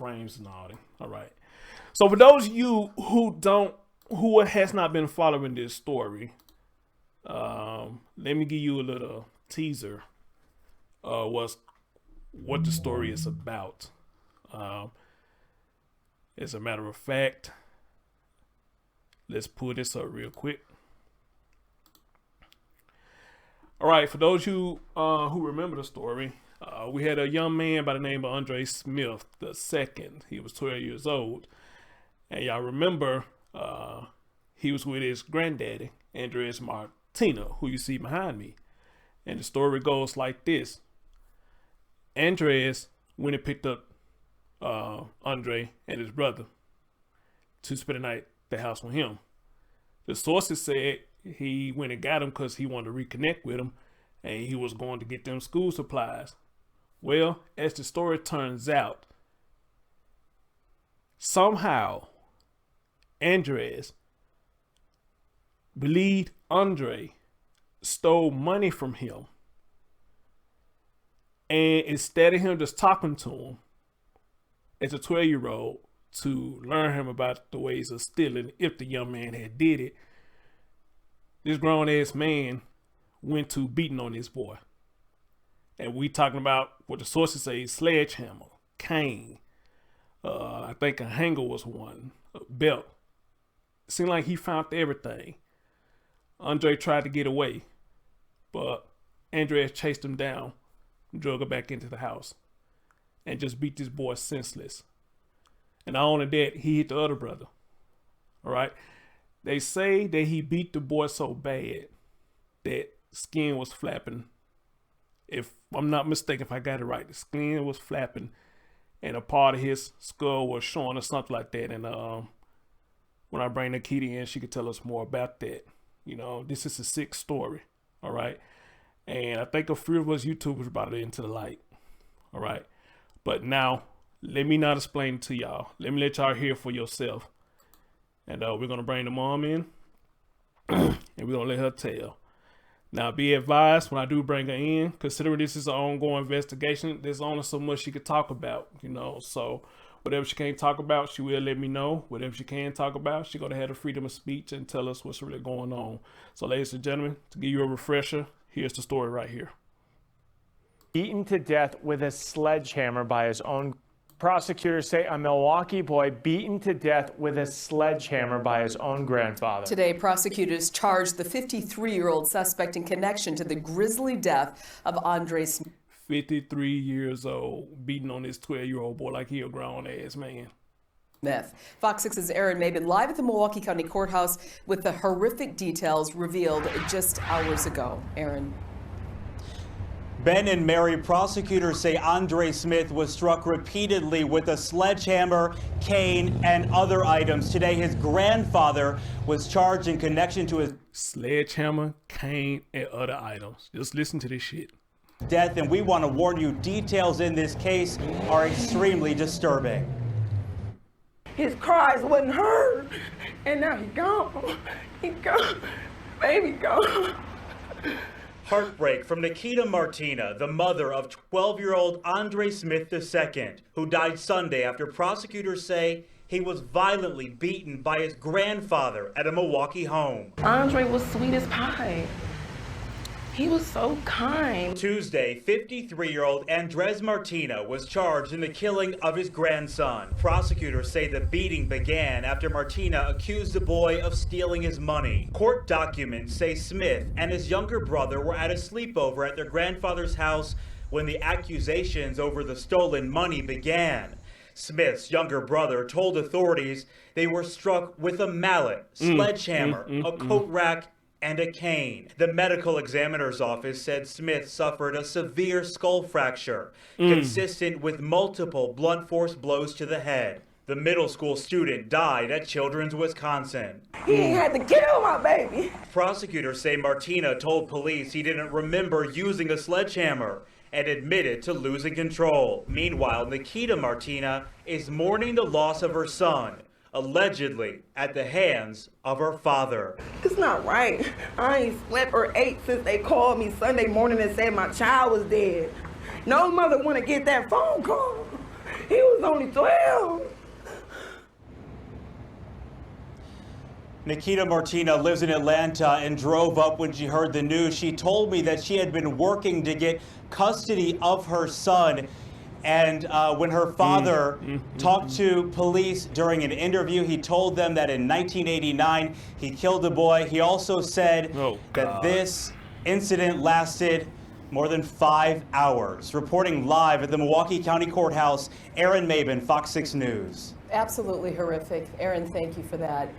frames and all that. All right. So for those of you who has not been following this story, let me give you a little teaser of what the story is about. As a matter of fact, let's pull this up real quick. All right, for those who remember the story, we had a young man by the name of ANDREZ Smith II. He was 12 years old. And y'all remember he was with his granddaddy, ANDREZ Martina, who you see behind me. And the story goes like this. ANDREZ went and picked up ANDREZ and his brother to spend the night at the house with him. The sources said he went and got him because he wanted to reconnect with him and he was going to get them school supplies. Well, as the story turns out, somehow ANDREZ believed ANDREZ stole money from him. And instead of him just talking to him as a 12-year-old to learn him about the ways of stealing, if the young man had did it, this grown-ass man went to beating on this boy. And we talking about what the sources say, sledgehammer, cane, I think a hanger was one, a belt. It seemed like he found everything. ANDREZ tried to get away, but ANDREZ chased him down, drug him back into the house, and just beat this boy senseless. And not only that, he hit the other brother. All right. They say that he beat the boy so bad that skin was flapping. If I'm not mistaken, if I got it right, the skin was flapping and a part of his skull was showing or something like that. And when I bring Nakeda in, she could tell us more about that. You know, this is a sick story. All right. And I think a few of us YouTubers brought it into the light. All right. But now, let me not explain it to y'all. Let me let y'all hear for yourself. And we're going to bring the mom in. And we're going to let her tell. Now, be advised, when I do bring her in, considering this is an ongoing investigation, there's only so much she could talk about, you know. So, whatever she can't talk about, she will let me know. Whatever she can talk about, she's going to have the freedom of speech and tell us what's really going on. So, ladies and gentlemen, to give you a refresher, here's the story right here. Beaten to death with a sledgehammer by his own. Prosecutors say a Milwaukee boy beaten to death with a sledgehammer by his own grandfather. Today, prosecutors charged the 53-year-old suspect in connection to the grisly death of ANDREZ Smith. 53 years old, beating on this 12-year-old boy like he a grown-ass man. Fox 6's Aaron Maben live at the Milwaukee County Courthouse with the horrific details revealed just hours ago. Aaron. Ben and Mary, prosecutors say ANDREZ Smith was struck repeatedly with a sledgehammer, cane, and other items. Today, his grandfather was charged in connection to his sledgehammer, cane, and other items. Just listen to this shit. Death, and we want to warn you, details in this case are extremely disturbing. His cries wasn't heard, and now he gone. He gone. Baby gone. Heartbreak from Nakeda Martina, the mother of 12-year-old ANDREZ Smith II, who died Sunday after prosecutors say he was violently beaten by his grandfather at a Milwaukee home. ANDREZ was sweet as pie. He was so kind. Tuesday, 53-year-old ANDREZ Martina was charged in the killing of his grandson. Prosecutors say the beating began after Martina accused the boy of stealing his money. Court documents say Smith and his younger brother were at a sleepover at their grandfather's house when the accusations over the stolen money began. Smith's younger brother told authorities they were struck with a mallet, sledgehammer, a coat rack, and a cane. The medical examiner's office said Smith suffered a severe skull fracture, consistent with multiple blunt force blows to the head. The middle school student died at Children's Wisconsin. He had to kill my baby. Prosecutors say Martina told police he didn't remember using a sledgehammer and admitted to losing control. Meanwhile, Nakeda Martina is mourning the loss of her son, allegedly at the hands of her father. It's not right. I ain't slept or ate since they called me Sunday morning and said my child was dead. No mother want to get that phone call. He was only 12. Nakeda Martina lives in Atlanta and drove up when she heard the news. She told me that she had been working to get custody of her son. And when her father talked to police during an interview, he told them that in 1989 he killed the boy. He also said that this incident lasted more than 5 hours. Reporting live at the Milwaukee County Courthouse, Aaron Mabin, Fox 6 News. Absolutely horrific. Aaron, thank you for that.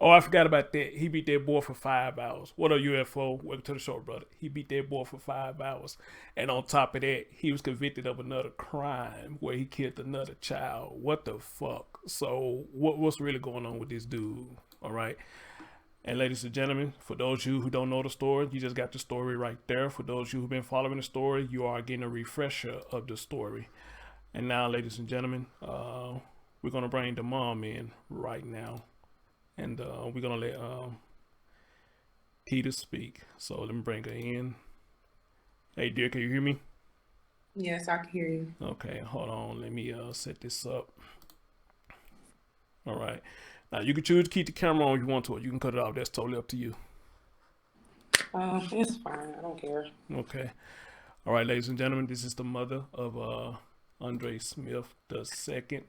Oh, I forgot about that. He beat that boy for 5 hours. What a UFO. Welcome to the show, brother. He beat that boy for 5 hours. And on top of that, he was convicted of another crime where he killed another child. What the fuck? So what's really going on with this dude? All right. And ladies and gentlemen, for those of you who don't know the story, you just got the story right there. For those of you who've been following the story, you are getting a refresher of the story. And now, ladies and gentlemen, we're going to bring the mom in right now. And we're going to let Keita speak. So let me bring her in. Hey, dear, can you hear me? Yes, I can hear you. Okay, hold on. Let me set this up. All right. Now, you can choose to keep the camera on if you want to, or you can cut it off. That's totally up to you. It's fine. I don't care. Okay. All right, ladies and gentlemen, this is the mother of ANDREZ Smith II.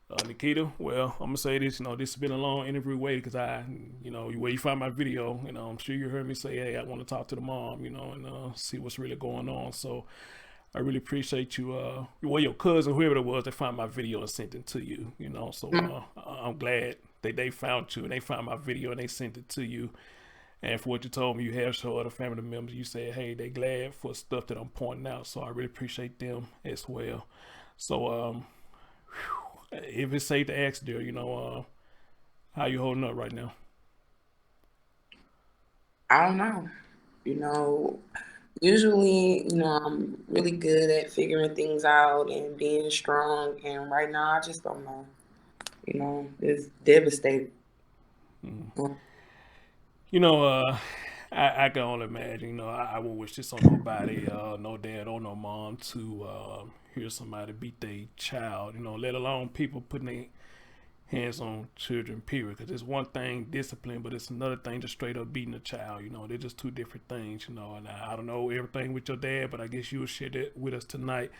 Nakeda, well, I'm gonna say this, this has been a long interview waiting because where you find my video, I'm sure you heard me say, hey, I want to talk to the mom, and see what's really going on. So I really appreciate you, your cousin, whoever it was, that found my video and sent it to you, so I'm glad that they found you and they found my video and they sent it to you. And for what you told me, you have showed other family members, you said, hey, they glad for stuff that I'm pointing out. So I really appreciate them as well. So, if it's safe to ask, dear, how you holding up right now? I don't know. Usually, I'm really good at figuring things out and being strong. And right now, I just don't know. It's devastating. I can only imagine, I wouldn't wish this on nobody, no dad or no mom to hear somebody beat their child, let alone people putting their hands on children, period. Because it's one thing, discipline, but it's another thing just straight up beating a child, they're just two different things, and I don't know everything with your dad, but I guess you will share that with us tonight.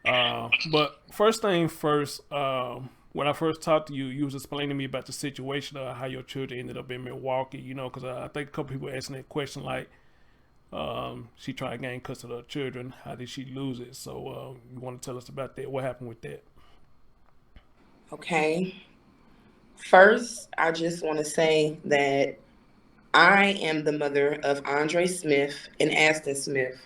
But first thing first, when I first talked to you, you was explaining to me about the situation of how your children ended up in Milwaukee, because I think a couple people asking that question, like, she tried to gain custody of her children. How did she lose it? So you want to tell us about that? What happened with that? Okay. First, I just want to say that I am the mother of ANDREZ Smith and Aston Smith.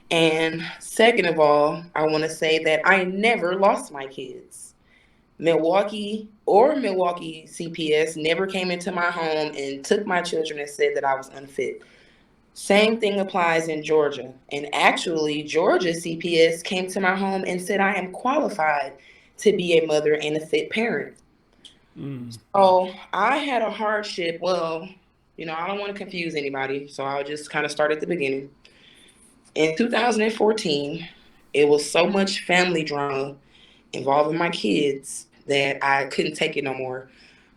And second of all, I want to say that I never lost my kids. Milwaukee CPS never came into my home and took my children and said that I was unfit. Same thing applies in Georgia. And actually, Georgia CPS came to my home and said I am qualified to be a mother and a fit parent. So I had a hardship. Well, I don't want to confuse anybody, so I'll just kind of start at the beginning. In 2014, it was so much family drama involving my kids that I couldn't take it no more.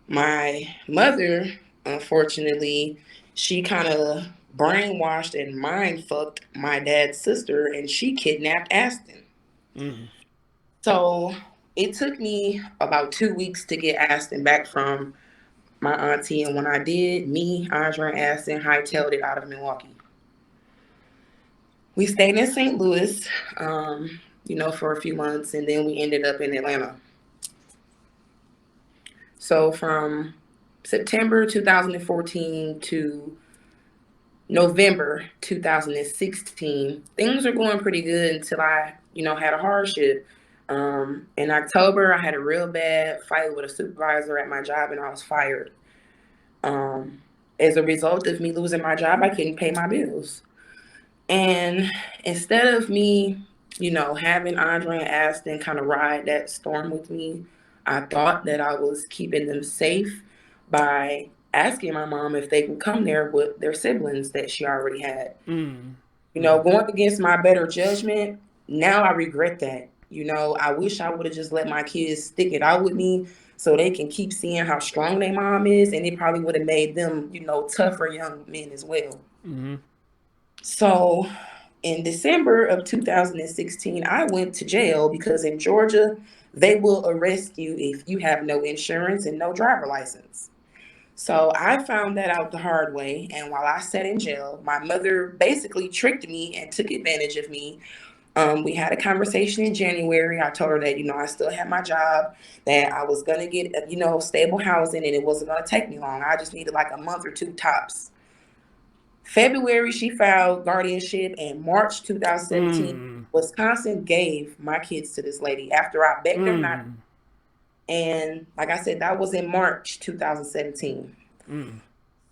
My mother, unfortunately, she kind of brainwashed and mind fucked my dad's sister, and she kidnapped Aston. So it took me about 2 weeks to get Aston back from my auntie, and when I did, me, Andre, and Aston hightailed it out of Milwaukee. We stayed in St. Louis, for a few months, and then we ended up in Atlanta. So from September 2014 to November 2016, things were going pretty good until I, had a hardship. In October, I had a real bad fight with a supervisor at my job, and I was fired. As a result of me losing my job, I couldn't pay my bills. And instead of me, having Andre and Aston kind of ride that storm with me, I thought that I was keeping them safe by asking my mom if they could come there with their siblings that she already had. Going against my better judgment, now I regret that. You know, I wish I would have just let my kids stick it out with me so they can keep seeing how strong their mom is, and it probably would have made them, you know, tougher young men as well. Mm-hmm. So in December of 2016, I went to jail because in Georgia, they will arrest you if you have no insurance and no driver license. So I found that out the hard way. And while I sat in jail, my mother basically tricked me and took advantage of me. We had a conversation in January. I told her that, you know, I still had my job, that I was going to get, you know, stable housing, and it wasn't going to take me long. I just needed like a month or two tops. February, she filed guardianship, and March 2017, Wisconsin gave my kids to this lady after I begged her not. And like I said, that was in March 2017.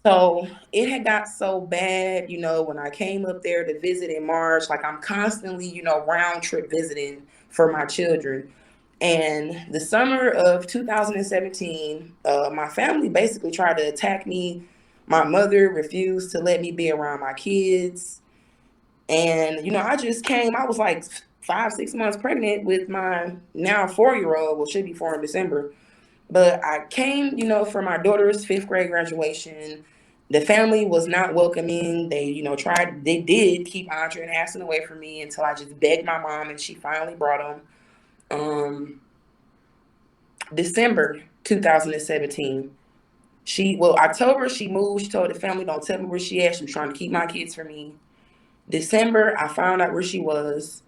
So it had got so bad, you know, when I came up there to visit in March, like I'm constantly, you know, round trip visiting for my children. And the summer of 2017, my family basically tried to attack me. My mother refused to let me be around my kids. And, you know, I just came, I was like 5, 6 months pregnant with my now 4-year-old, well, should be 4 in December. But I came, you know, for my daughter's 5th grade graduation. The family was not welcoming. They, you know, they did keep Andre and Aston away from me until I just begged my mom, and she finally brought them. December 2017. October she moved. She told the family, don't tell me where she at. She was trying to keep my kids from me. December, I found out where she was.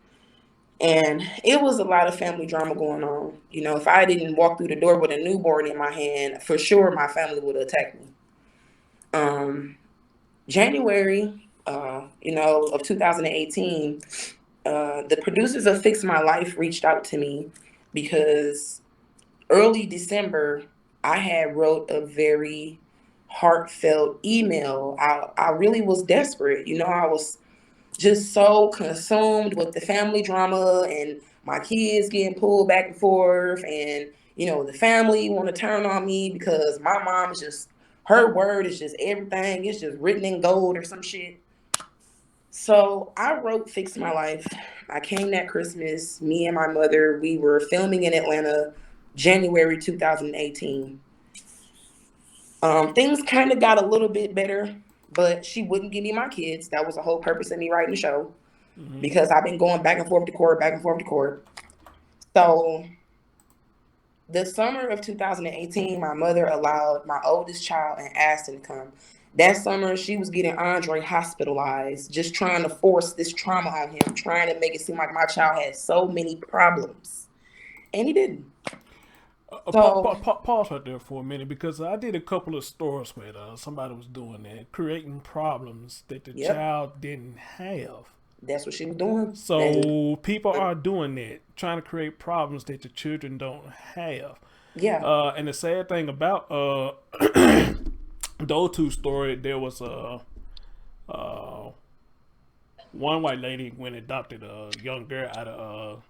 And it was a lot of family drama going on. You know, if I didn't walk through the door with a newborn in my hand, for sure my family would have attacked me. January, you know, of 2018, the producers of Fix My Life reached out to me because early December, I had wrote a very heartfelt email. I really was desperate. You know, I was just so consumed with the family drama and my kids getting pulled back and forth, and you know the family want to turn on me because my mom is just, her word is just everything, it's just written in gold or some shit. So I wrote Fix My Life. I came that Christmas, me and my mother, we were filming in Atlanta, January 2018. Things kind of got a little bit better, but she wouldn't give me my kids. That was the whole purpose of me writing the show, because I've been going back and forth to court, back and forth to court. So the summer of 2018, my mother allowed my oldest child and Aston to come. That summer, she was getting Andre hospitalized, just trying to force this trauma on him, trying to make it seem like my child had so many problems. And he didn't. Pause right there for a minute, because I did a couple of stories where somebody was doing that, creating problems that the child didn't have. That's what she was doing. So people are doing that, trying to create problems that the children don't have. Yeah. And the sad thing about those two stories, there was one white lady went and adopted a young girl out of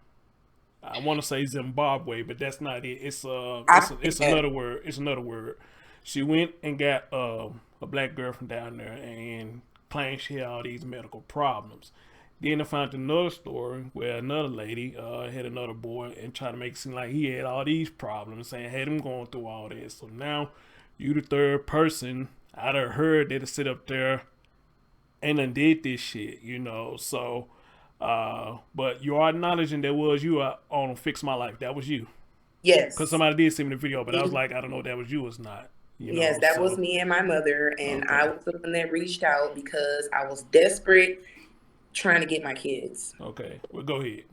I want to say Zimbabwe, but that's not it. It's another word. It's another word. She went and got a black girl from down there and claimed she had all these medical problems. Then I found another story where another lady had another boy and tried to make it seem like he had all these problems, saying had him going through all this. So now you the third person out of her that sit up there and done did this shit, you know. So, but you are acknowledging that was you on Fix My Life. That was you. Yes. Because somebody did send me the video, but I was like, I don't know if that was you or not. Yes, that was me and my mother, and I was the one that reached out because I was desperate trying to get my kids. Okay, well, go ahead.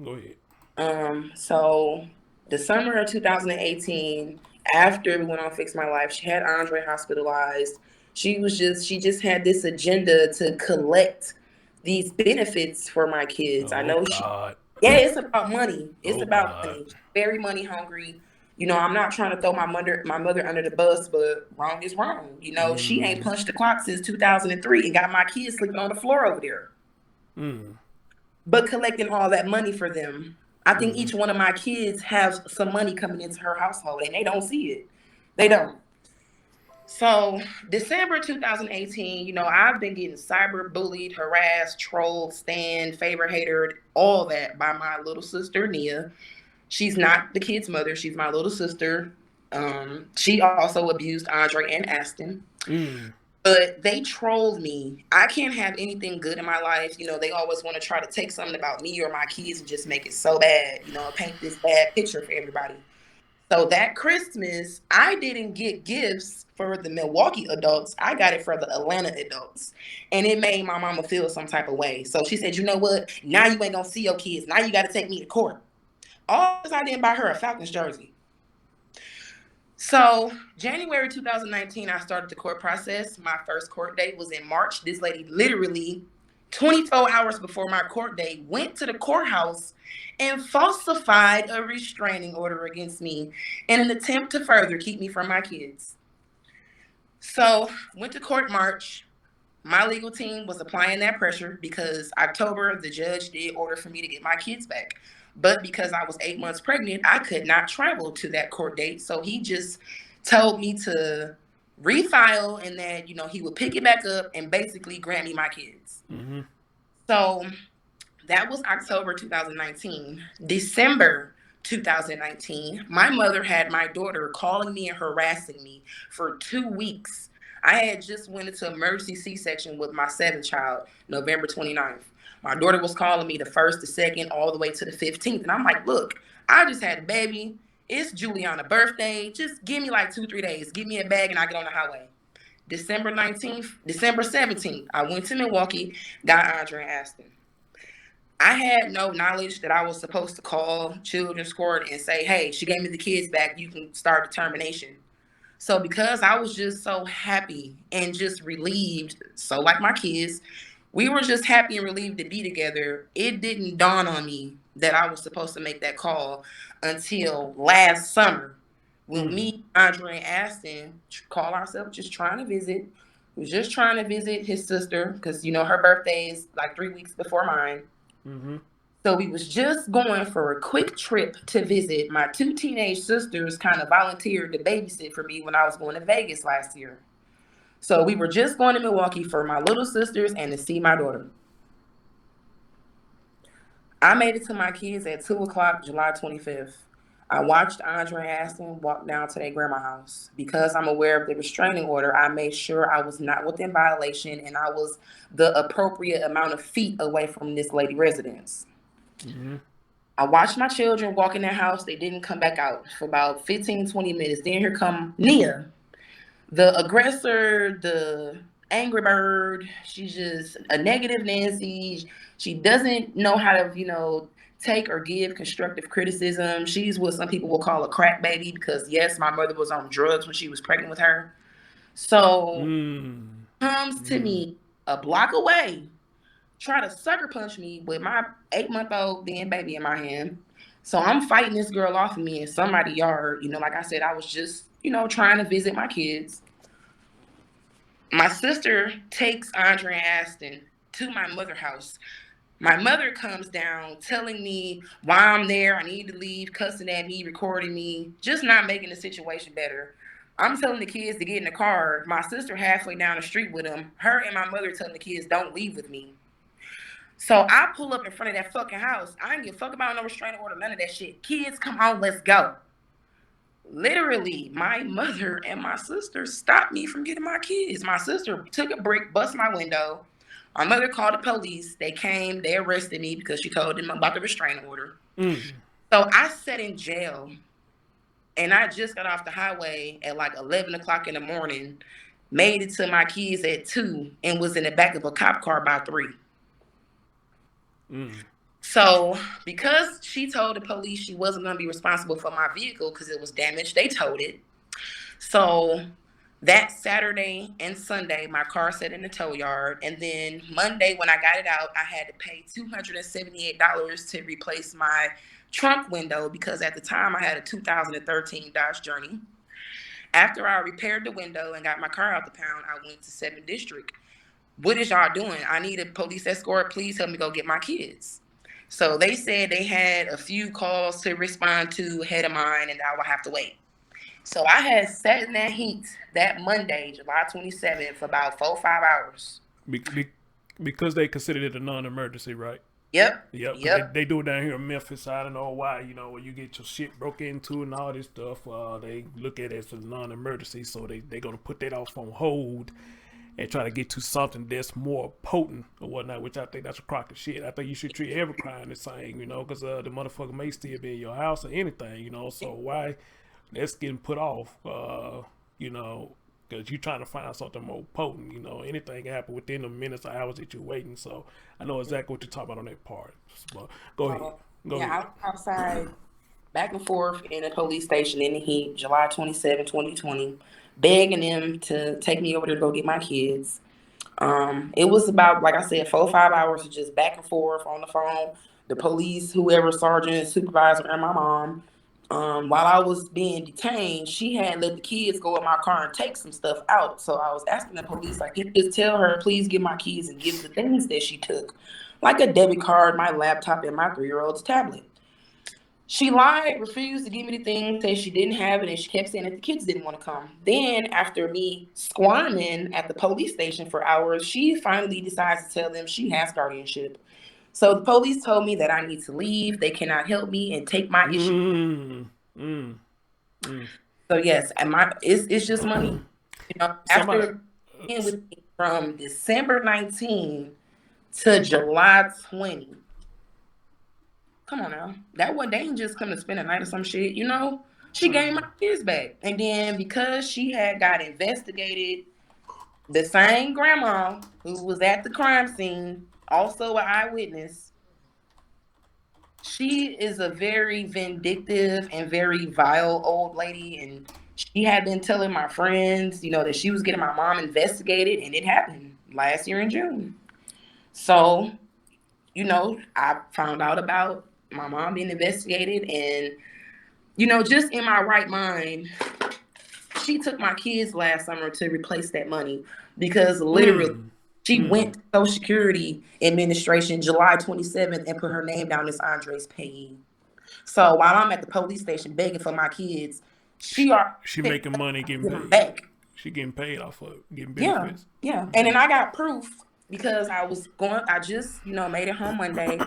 So the summer of 2018, after we went on Fix My Life, she had Andre hospitalized. She just had this agenda to collect these benefits for my kids. I know it's about money. It's about money. She's very money hungry. You know, I'm not trying to throw my mother under the bus, but wrong is wrong. You know, she ain't punched the clock since 2003 and got my kids sleeping on the floor over there. But collecting all that money for them. I think each one of my kids has some money coming into her household, and they don't see it. They don't. So December 2018, you know, I've been getting cyber bullied, harassed, trolled, stand, favor hatered, all that by my little sister, Nia. She's not the kid's mother. She's my little sister. She also abused Andre and Aston. But they trolled me. I can't have anything good in my life. You know, they always want to try to take something about me or my kids and just make it so bad, you know, paint this bad picture for everybody. So that Christmas, I didn't get gifts for the Milwaukee adults. I got it for the Atlanta adults. And it made my mama feel some type of way. So she said, you know what? Now you ain't going to see your kids. Now you got to take me to court. All because I didn't buy her a Falcons jersey. So January 2019, I started the court process. My first court date was in March. This lady literally 24 hours before my court date went to the courthouse and falsified a restraining order against me in an attempt to further keep me from my kids. So went to court March. My legal team was applying that pressure because October, the judge did order for me to get my kids back. But because I was 8 months pregnant, I could not travel to that court date. So he just told me to refile and that, you know, he would pick it back up and basically grant me my kids. So that was October 2019. December 2019, my mother had my daughter calling me and harassing me for 2 weeks. I had just went into emergency C-section with my 7th child, November 29th. My daughter was calling me the 1st, the 2nd, all the way to the 15th. And I'm like, look, I just had a baby. It's Juliana's birthday. Just give me like 2-3 days. Give me a bag and I get on the highway. December 19th, December 17th, I went to Milwaukee, got Andre and Aston. I had no knowledge that I was supposed to call Children's Court and say, hey, she gave me the kids back. You can start the termination. So because I was just so happy and just relieved, so like my kids, we were just happy and relieved to be together. It didn't dawn on me that I was supposed to make that call until last summer when me, Andre, and Aston call ourselves just trying to visit. We was just trying to visit his sister because, you know, her birthday is like 3 weeks before mine. So we was just going for a quick trip to visit. My 2 teenage sisters kind of volunteered to babysit for me when I was going to Vegas last year. So we were just going to Milwaukee for my little sisters and to see my daughter. I made it to my kids at 2 o'clock, July 25th. I watched Andre and Aston walk down to their grandma's house. Because I'm aware of the restraining order, I made sure I was not within violation and I was the appropriate amount of feet away from this lady's residence. I watched my children walk in their house. They didn't come back out for about 15, 20 minutes. Then here come Nia, the aggressor, the angry bird. She's just a negative Nancy. She doesn't know how to, you know, take or give constructive criticism. She's what some people will call a crack baby because, yes, my mother was on drugs when she was pregnant with her. So comes to me a block away, try to sucker punch me with my 8-month-old being baby in my hand. So I'm fighting this girl off of me in somebody's yard. You know, like I said, I was just, you know, trying to visit my kids. My sister takes Andre and Aston to my mother's house. My mother comes down telling me why I'm there, I need to leave, cussing at me, recording me, just not making the situation better. I'm telling the kids to get in the car. My sister halfway down the street with them. Her and my mother telling the kids, don't leave with me. So I pull up in front of that fucking house. I ain't give a fuck about no restraining order, none of that shit. Kids, come on, let's go. Literally, my mother and my sister stopped me from getting my kids. My sister took a brick, bust my window. My mother called the police. They came, they arrested me because she told them about the restraining order. So I sat in jail and I just got off the highway at like 11 o'clock in the morning, made it to my kids at 2 and was in the back of a cop car by 3. So because she told the police she wasn't going to be responsible for my vehicle because it was damaged, they towed it. So that Saturday and Sunday, my car sat in the tow yard. And then Monday, when I got it out, I had to pay $278 to replace my trunk window because at the time I had a 2013 Dodge Journey. After I repaired the window and got my car out the pound, I went to 7th District. What is y'all doing? I need a police escort. Please help me go get my kids. So they said they had a few calls to respond to ahead of mine and I would have to wait. So I had sat in that heat that Monday, July 27th, for about 4 or 5 hours. Because they considered it a non-emergency, right? Yep. Yep, 'cause Yep. they do it down here in Memphis. I don't know why. When you get your shit broke into and all this stuff, they look at it as a non-emergency, so they gonna put that off on hold and try to get to something that's more potent or whatnot. Which I think that's a crock of shit. I think you should treat every crime the same, because the motherfucker may still be in your house or anything, So why that's getting put off, because you're trying to find something more potent. Anything can happen within the minutes or hours that you're waiting. So I know exactly what you're talking about on that part. But go ahead. Go ahead. I was outside, back and forth in a police station in the heat, July 27, 2020, begging them to take me over there to go get my kids. It was about, like I said, 4 or 5 hours of just back and forth on the phone. The police, whoever, sergeant, supervisor, and my mom. While I was being detained, she had let the kids go in my car and take some stuff out. So I was asking the police, like, can you just tell her, please give my keys and give the things that she took, like a debit card, my laptop, and my 3-year-old's tablet. She lied, refused to give me the things, said she didn't have it, and she kept saying that the kids didn't want to come. Then, after me squirming at the police station for hours, she finally decides to tell them she has guardianship. So the police told me that I need to leave. They cannot help me and take my issue. So yes, and it's just money. After being with me from December 19 to July 20. Come on now. That one, they ain't just come to spend a night or some shit, She gave my kids back. And then because she had got investigated, the same grandma who was at the crime scene, also an eyewitness, she is a very vindictive and very vile old lady. And she had been telling my friends, that she was getting my mom investigated, and it happened last year in June. So, I found out about my mom being investigated, and, just in my right mind, she took my kids last summer to replace that money because literally she went to Social Security Administration July 27th and put her name down as Andrez payee. So while I'm at the police station begging for my kids, she making money getting paid back. She getting paid off of getting benefits. Yeah. And then I got proof because I just, made it home Monday.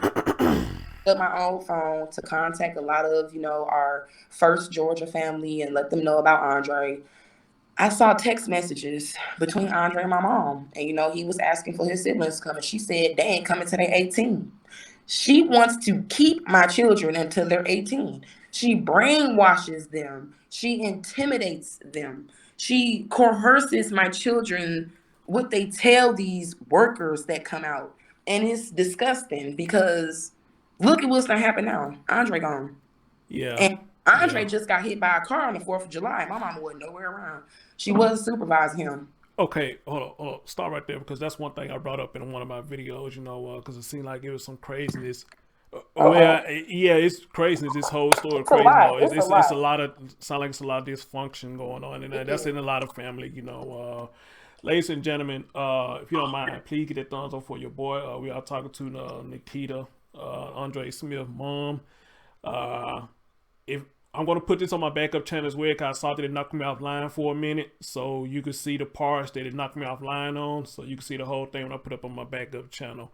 Up my old phone to contact a lot of, our first Georgia family and let them know about Andre. I saw text messages between Andre and my mom. And, he was asking for his siblings to come. And she said, they ain't coming till they're 18. She wants to keep my children until they're 18. She brainwashes them. She intimidates them. She coerces my children, what they tell these workers that come out. And it's disgusting because look at what's gonna happen now. Andre gone. Yeah. And Andre just got hit by a car on the 4th of July. My mama wasn't nowhere around. She wasn't supervising him. Okay, hold on. Stop right there because that's one thing I brought up in one of my videos, because it seemed like it was some craziness. It's craziness. This whole story crazy. It's a lot of sound like it's a lot of dysfunction going on, and that's in a lot of family. Ladies and gentlemen, if you don't mind, please get that thumbs up for your boy. We are talking to Nakeda, Andrez Smith mom. If I'm gonna put this on my backup channel as well, because I saw that it knocked me offline for a minute, so you can see the parts that it knocked me offline on, so you can see the whole thing when I put up on my backup channel.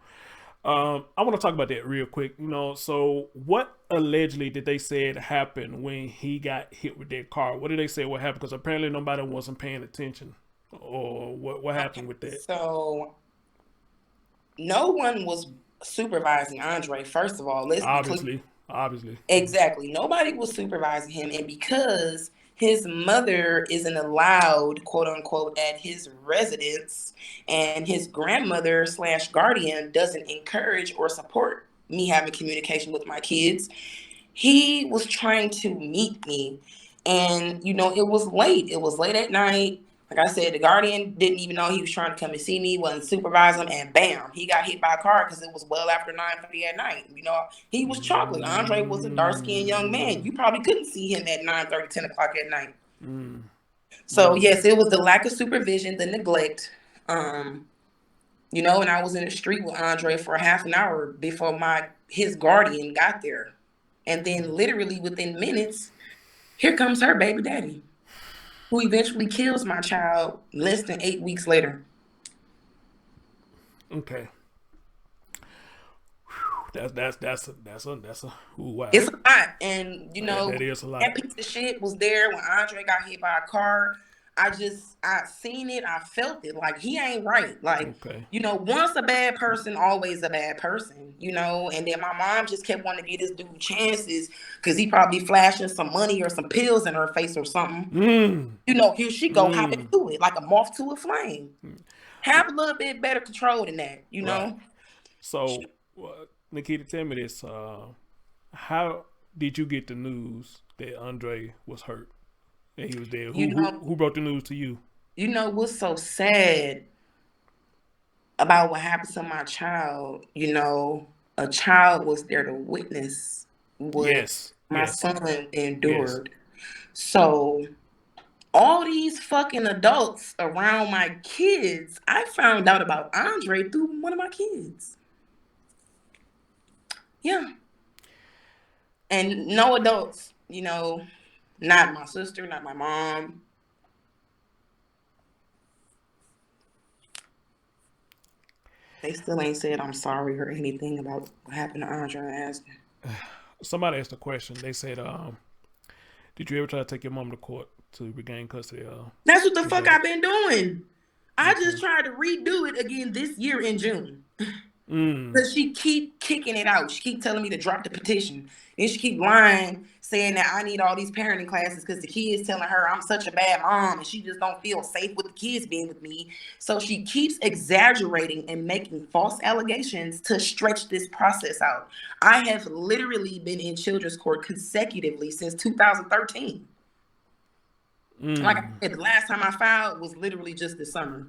I want to talk about that real quick. So what allegedly did they say had happened when he got hit with that car? What did they say what happened? Because apparently nobody wasn't paying attention, or what happened with that? So no one was supervising Andre. First of all, obviously. Exactly. Nobody was supervising him. And because his mother isn't allowed, quote unquote, at his residence, and his grandmother / guardian doesn't encourage or support me having communication with my kids, he was trying to meet me. And, it was late. It was late at night. Like I said, the guardian didn't even know he was trying to come and see me, wasn't supervising him, and bam, he got hit by a car because it was well after 9:30 at night. He was chocolate. Andre was a dark-skinned young man. You probably couldn't see him at 9:30, 10 o'clock at night. So, yes, it was the lack of supervision, the neglect. And I was in the street with Andre for a half an hour before his guardian got there. And then literally within minutes, here comes her baby daddy, who eventually kills my child less than 8 weeks later. Okay. That's a ooh, wow. It's a lot. And you know, that is a lot. that piece of shit was there when Andre got hit by a car. I seen it, I felt it. Like, he ain't right. Like, Okay. you know, once a bad person, always a bad person, you know. And then my mom just kept wanting to give this dude chances because he probably flashing some money or some pills in her face or something. You know, here she go, hop into it like a moth to a flame. Have a little bit better control than that, you know. Right. So, Nakeda, tell me this: how did you get the news that Andre was hurt? And he was dead. Who brought the news to you? You know what's so sad about what happened to my child? You know, a child was there to witness what my son endured. So all these fucking adults around my kids, I found out about Andre through one of my kids. Yeah. And no adults, you know, not my sister, not my mom. They still ain't said I'm sorry or anything about what happened to Andre and Aston. Somebody asked a question. They said, did you ever try to take your mom to court to regain custody? That's what the fuck I've been doing. I just tried to redo it again this year in June. Because she keep kicking it out. She keep telling me to drop the petition. And she keep lying, saying that I need all these parenting classes because the kids telling her I'm such a bad mom and she just don't feel safe with the kids being with me. So she keeps exaggerating and making false allegations to stretch this process out. I have literally been in children's court consecutively since 2013. Like I said, the last time I filed was literally just this summer.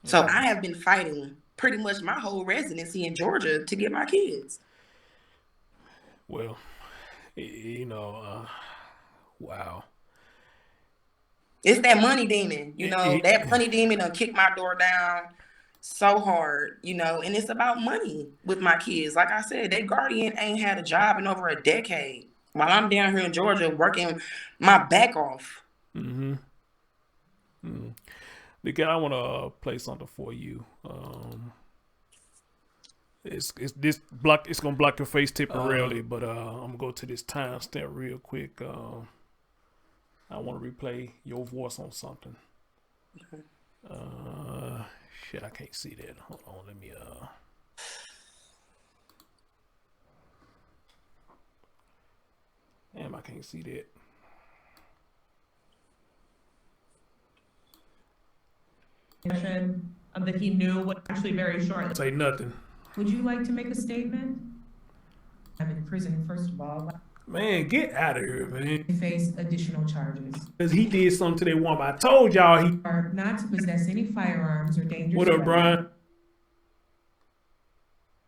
So I have been fighting pretty much my whole residency in Georgia to get my kids. Well, you know, wow. It's that money demon, you know, that money demon done kicked my door down so hard, you know, and it's about money with my kids. Like I said, their guardian ain't had a job in over a decade while I'm down here in Georgia working my back off. Because I want to play something for you. It's gonna block your face temporarily, but I'm gonna go to this timestamp real quick. I want to replay your voice on something. Shit, I can't see that. Hold on, let me damn, I can't see that. That he knew was actually very short. Say nothing. Would you like to make a statement? I'm in prison, first of all. Man, get out of here, man. Face additional charges. Because he did something to that woman. I told y'all he... Are not to possess any firearms or dangerous What up, Brian?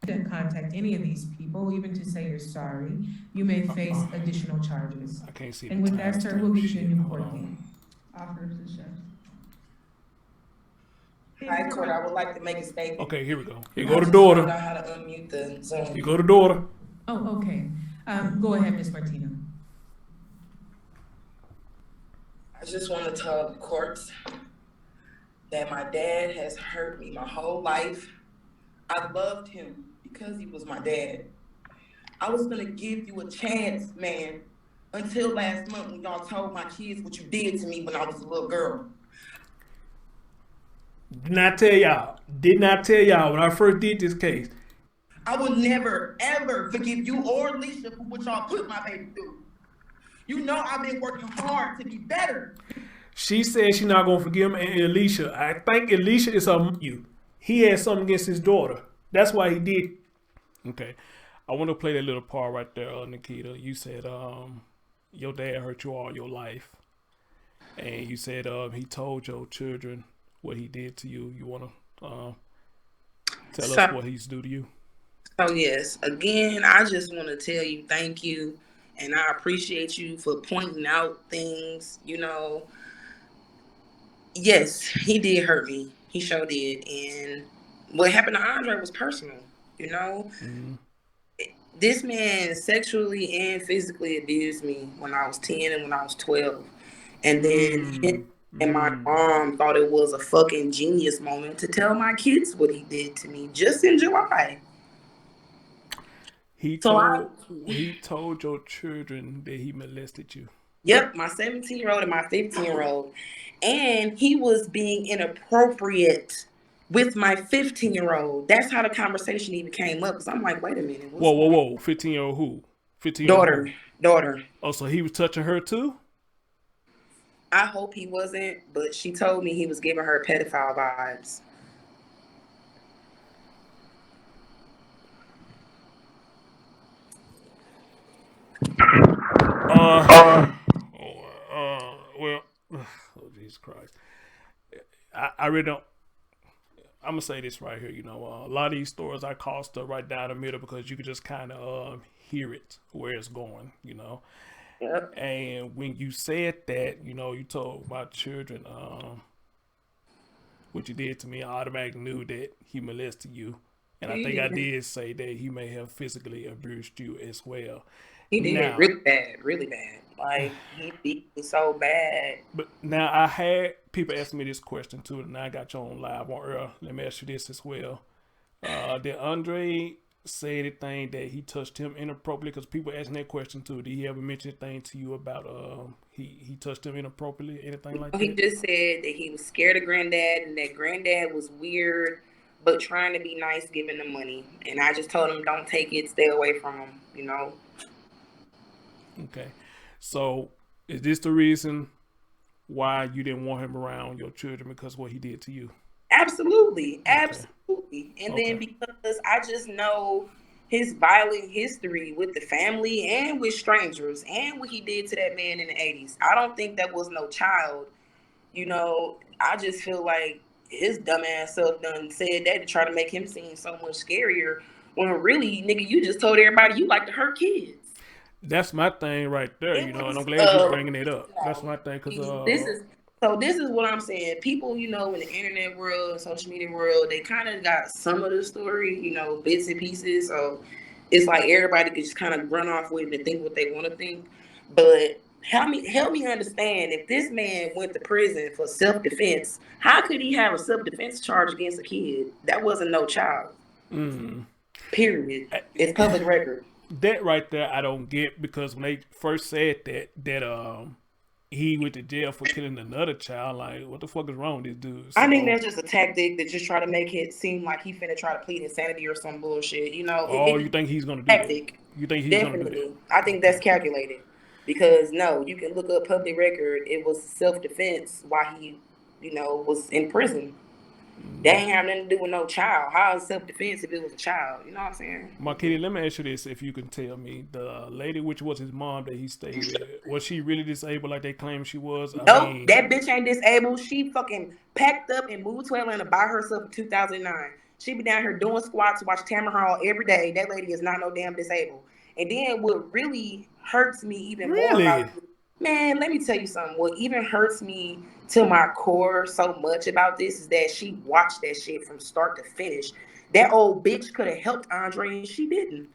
To contact any of these people, even to say you're sorry, you may face additional charges. I can't see. And with that, sir, we'll get you a new court date. Offer position. Hi, Court. I would like to make a statement. Okay, here we go. Here go the daughter. I don't know how to unmute the Zoom. Here go the daughter. Oh, okay. Go ahead, Ms. Martina. I just want to tell the courts that my dad has hurt me my whole life. I loved him because he was my dad. I was going to give you a chance, man, until last month when y'all told my kids what you did to me when I was a little girl. Did not tell y'all when I first did this case. I will never, ever forgive you or Alicia for what y'all put my baby through. You know I've been working hard to be better. She said she's not going to forgive him and Alicia. I think Alicia is you. He had something against his daughter. That's why he did. Okay. I want to play that little part right there, Nakeda. You said your dad hurt you all your life. And you said he told your children what he did to you. You want to tell us what he's do to you? So yes, again, I just want to tell you thank you. And I appreciate you for pointing out things, you know. Yes, he did hurt me. He sure did. And what happened to Andre was personal, you know. This man sexually and physically abused me when I was 10 and when I was 12. And then and my mom thought it was a fucking genius moment to tell my kids what he did to me just in July. He So I, told your children that he molested you. yep, my 17-year-old and my 15-year-old. And he was being inappropriate with my 15-year-old. That's how the conversation even came up. Because I'm like, wait a minute, what's Whoa, whoa, going on? whoa! 15-year-old who? 15-year-old who? Daughter. Oh, so he was touching her too? I hope he wasn't, but she told me he was giving her pedophile vibes. Well, oh Jesus Christ! I really don't. I'm gonna say this right here. You know, a lot of these stories I call stuff right down the middle because you can just kind of hear it where it's going. You know, Yep. and when you said that, you know, you told my children what you did to me, I automatically knew that he molested you, and I think I did say that he may have physically abused you as well. He did Now, really bad, really bad. Like, he beat me so bad. but now I had people ask me this question too, and I got you on live on Earl. Let me ask you this as well. Did Andre say anything that he touched him inappropriately? Because people asking that question too. Did he ever mention anything to you about he touched him inappropriately, anything like He that? just said that he was scared of Granddad and that Granddad was weird, but trying to be nice, giving him money. And I just told him, don't take it, stay away from him, you know? Okay. So is this the reason why you didn't want him around your children because of what he did to you? Absolutely. Okay. Absolutely. And Okay. then because I just know his violent history with the family and with strangers and what he did to that man in the 80s. I don't think that was no child. You know, I just feel like his dumbass self done said that to try to make him seem so much scarier when really, nigga, you just told everybody you like to hurt kids. That's my thing right there, It you know, and was, I'm glad you're bringing it up. no, That's my thing, because this is what I'm saying. People, you know, in the internet world, social media world, they kind of got some of the story, you know, bits and pieces. So it's like everybody could just kind of run off with it and think what they want to think. But help me understand, if this man went to prison for self-defense, how could he have a self-defense charge against a kid? That wasn't no child. Period. It's public record. that right there I don't get, because when they first said that he went to jail for killing another child, like, what the fuck is wrong with this dude? So, I think that's just a tactic that just try to make it seem like he finna try to plead insanity or some bullshit. You know, you think he's gonna do that? tactic. You think he's gonna do Definitely. that? I think that's calculated. Because no, you can look up public record. It was self-defense while he, you know, was in prison. That ain't have nothing to do with no child. How is self-defense if it was a child? You know what I'm saying? Marquita, let me ask you this, if you can tell me, the lady which was his mom that he stayed with, was she really disabled like they claim she was? Nope, that bitch ain't disabled. She fucking packed up and moved to Atlanta by herself in 2009. She be down here doing squats, watch Tamara Hall every day. That lady is not no damn disabled. And then what really hurts me even more about this, man, let me tell you something. What even hurts me to my core so much about this is that she watched that shit from start to finish. That old bitch could have helped Andre and she didn't.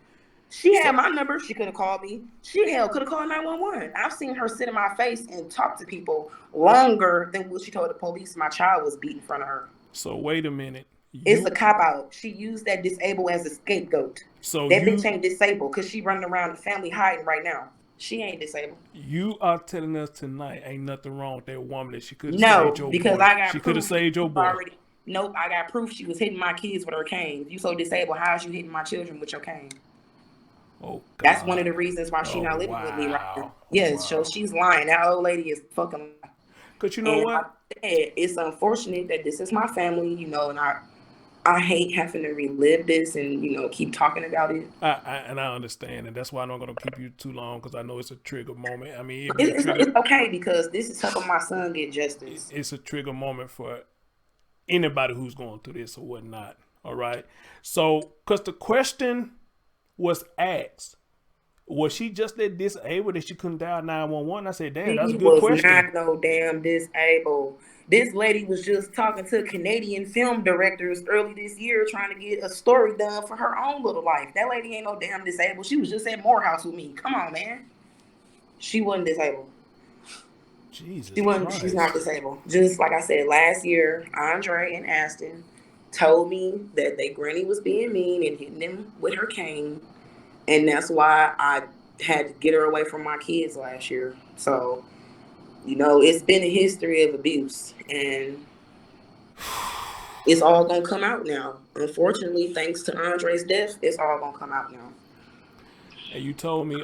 She had my number. She could have called me. She could have called 911. I've seen her sit in my face and talk to people longer than what she told the police my child was beat in front of her. So wait a minute. It's a cop out. She used that disabled as a scapegoat. So that bitch ain't disabled because she running around the family hiding right now. She ain't disabled. You are telling us tonight ain't nothing wrong with that woman, that she could have saved your because boy. I got She could have saved your boy. already. Nope, I got proof she was hitting my kids with her cane. If you so disabled, how is you hitting my children with your cane? Oh, God. That's one of the reasons why she's not living with me right now. Yes, so she's lying. That old lady is fucking. Because you know what? Like I said, it's unfortunate that this is my family, you know, and I hate having to relive this and, you know, keep talking about it. I understand, and that's why I'm not going to keep you too long, because I know it's a trigger moment. I mean, it's okay, because this is helping my son get justice. It's a trigger moment for anybody who's going through this or whatnot. All right. So, because the question was asked, was she just that disabled that she couldn't dial 911? I said, damn, that's a good question. She was not no damn disabled. This lady was just talking to Canadian film directors early this year trying to get a story done for her own little life. That lady ain't no damn disabled. She was just at Morehouse with me. Come on, man. She wasn't disabled. Jesus She's not disabled. Just like I said, last year, Andre and Aston told me that their granny was being mean and hitting them with her cane. And that's why I had to get her away from my kids last year. So, it's been a history of abuse, and it's all gonna come out now. Unfortunately, thanks to Andre's death, it's all gonna come out now. And you told me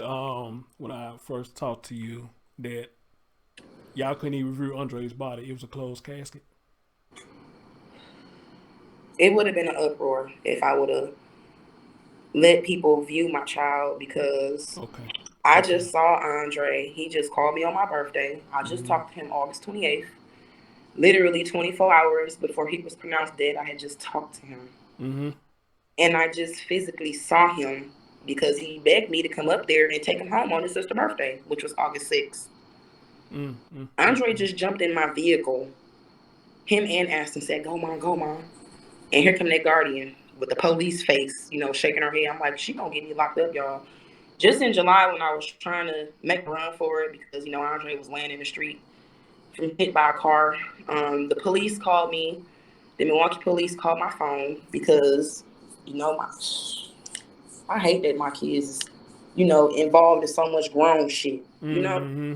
when I first talked to you that y'all couldn't even review Andre's body. It was a closed casket. It would have been an uproar if I would have let people view my child, because Okay. I just saw Andre. He just called me on my birthday. I just talked to him August 28th. Literally 24 hours before he was pronounced dead, I had just talked to him. Mm-hmm. And I just physically saw him because he begged me to come up there and take him home on his sister's birthday, which was August 6th. Mm-hmm. Andre just jumped in my vehicle. Him and Aston said, "Go, Mom, go, Mom." And here come that guardian with the police face, shaking her head. I'm like, she gonna get me locked up, y'all. Just in July, when I was trying to make a run for it because, Andre was laying in the street from hit by a car, the police called me. The Milwaukee police called my phone because, I hate that my kids is, involved in so much grown shit, Mm-hmm.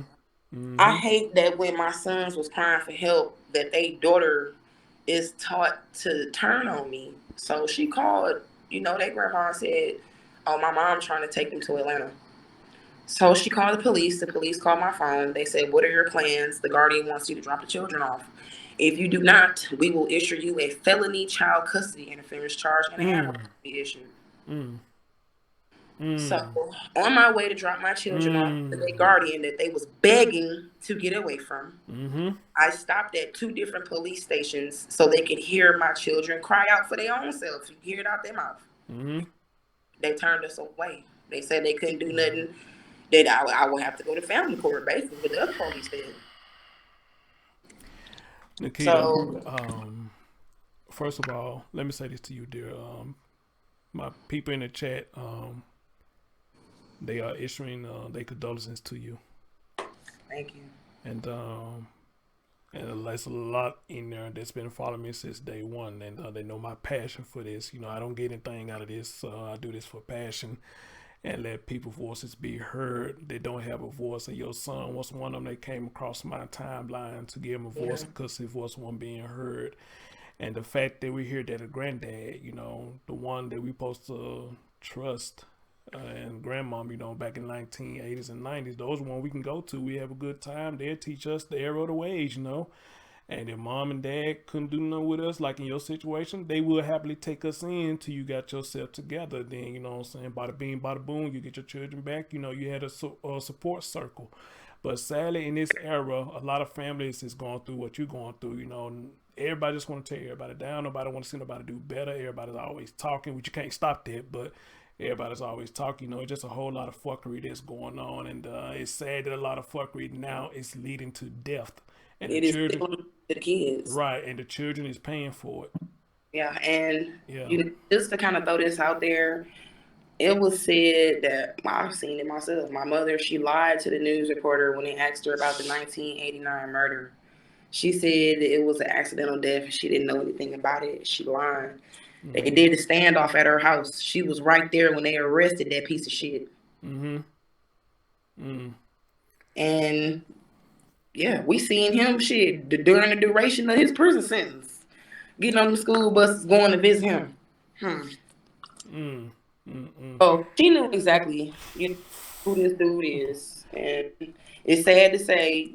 Mm-hmm. I hate that when my sons was crying for help, that they daughter is taught to turn on me. So she called, their grandma said, "Oh, my mom's trying to take them to Atlanta." So she called the police. The police called my phone. They said, "What are your plans? The guardian wants you to drop the children off. If you do not, we will issue you a felony child custody interference charge and a handler will be issued." So on my way to drop my children off to their guardian that they was begging to get away from, I stopped at 2 different police stations so they could hear my children cry out for their own selves. You hear it out their mouth. They turned us away. They said they couldn't do nothing. That I would have to go to family court, basically, with the other police did. Nakeda, first of all, let me say this to you, dear. My people in the chat, they are issuing their condolences to you. Thank you. And there's a lot in there that's been following me since day one, and they know my passion for this. I don't get anything out of this. I do this for passion and let people's voices be heard. They don't have a voice, and your son was one of them that came across my timeline to give him a voice because his voice wasn't being heard. And the fact that we hear that a granddad, the one that we supposed to trust, and grandmom, back in 1980s and 90s, those one we can go to. We have a good time. They'll teach us the error of the ways, And if mom and dad couldn't do nothing with us, like in your situation, they will happily take us in till you got yourself together. Then, what I'm saying, bada bing, bada boom, you get your children back. You had a support circle. But sadly, in this era, a lot of families is going through what you're going through. Everybody just want to tear everybody down. Nobody want to see nobody do better. Everybody's always talking, which you can't stop that, but everybody's always talking. It's just a whole lot of fuckery that's going on, and it's sad that a lot of fuckery now is leading to death. And it the is children, to the kids, right? And the children is paying for it. Yeah, and just to kind of throw this out there, it was said that I've seen it myself. My mother, she lied to the news reporter when they asked her about the 1989 murder. She said it was an accidental death and she didn't know anything about it. She lied. They did a standoff at her house. She was right there when they arrested that piece of shit. And yeah, we seen him during the duration of his prison sentence, getting on the school buses, going to visit him. So she knew exactly who this dude is, and it's sad to say,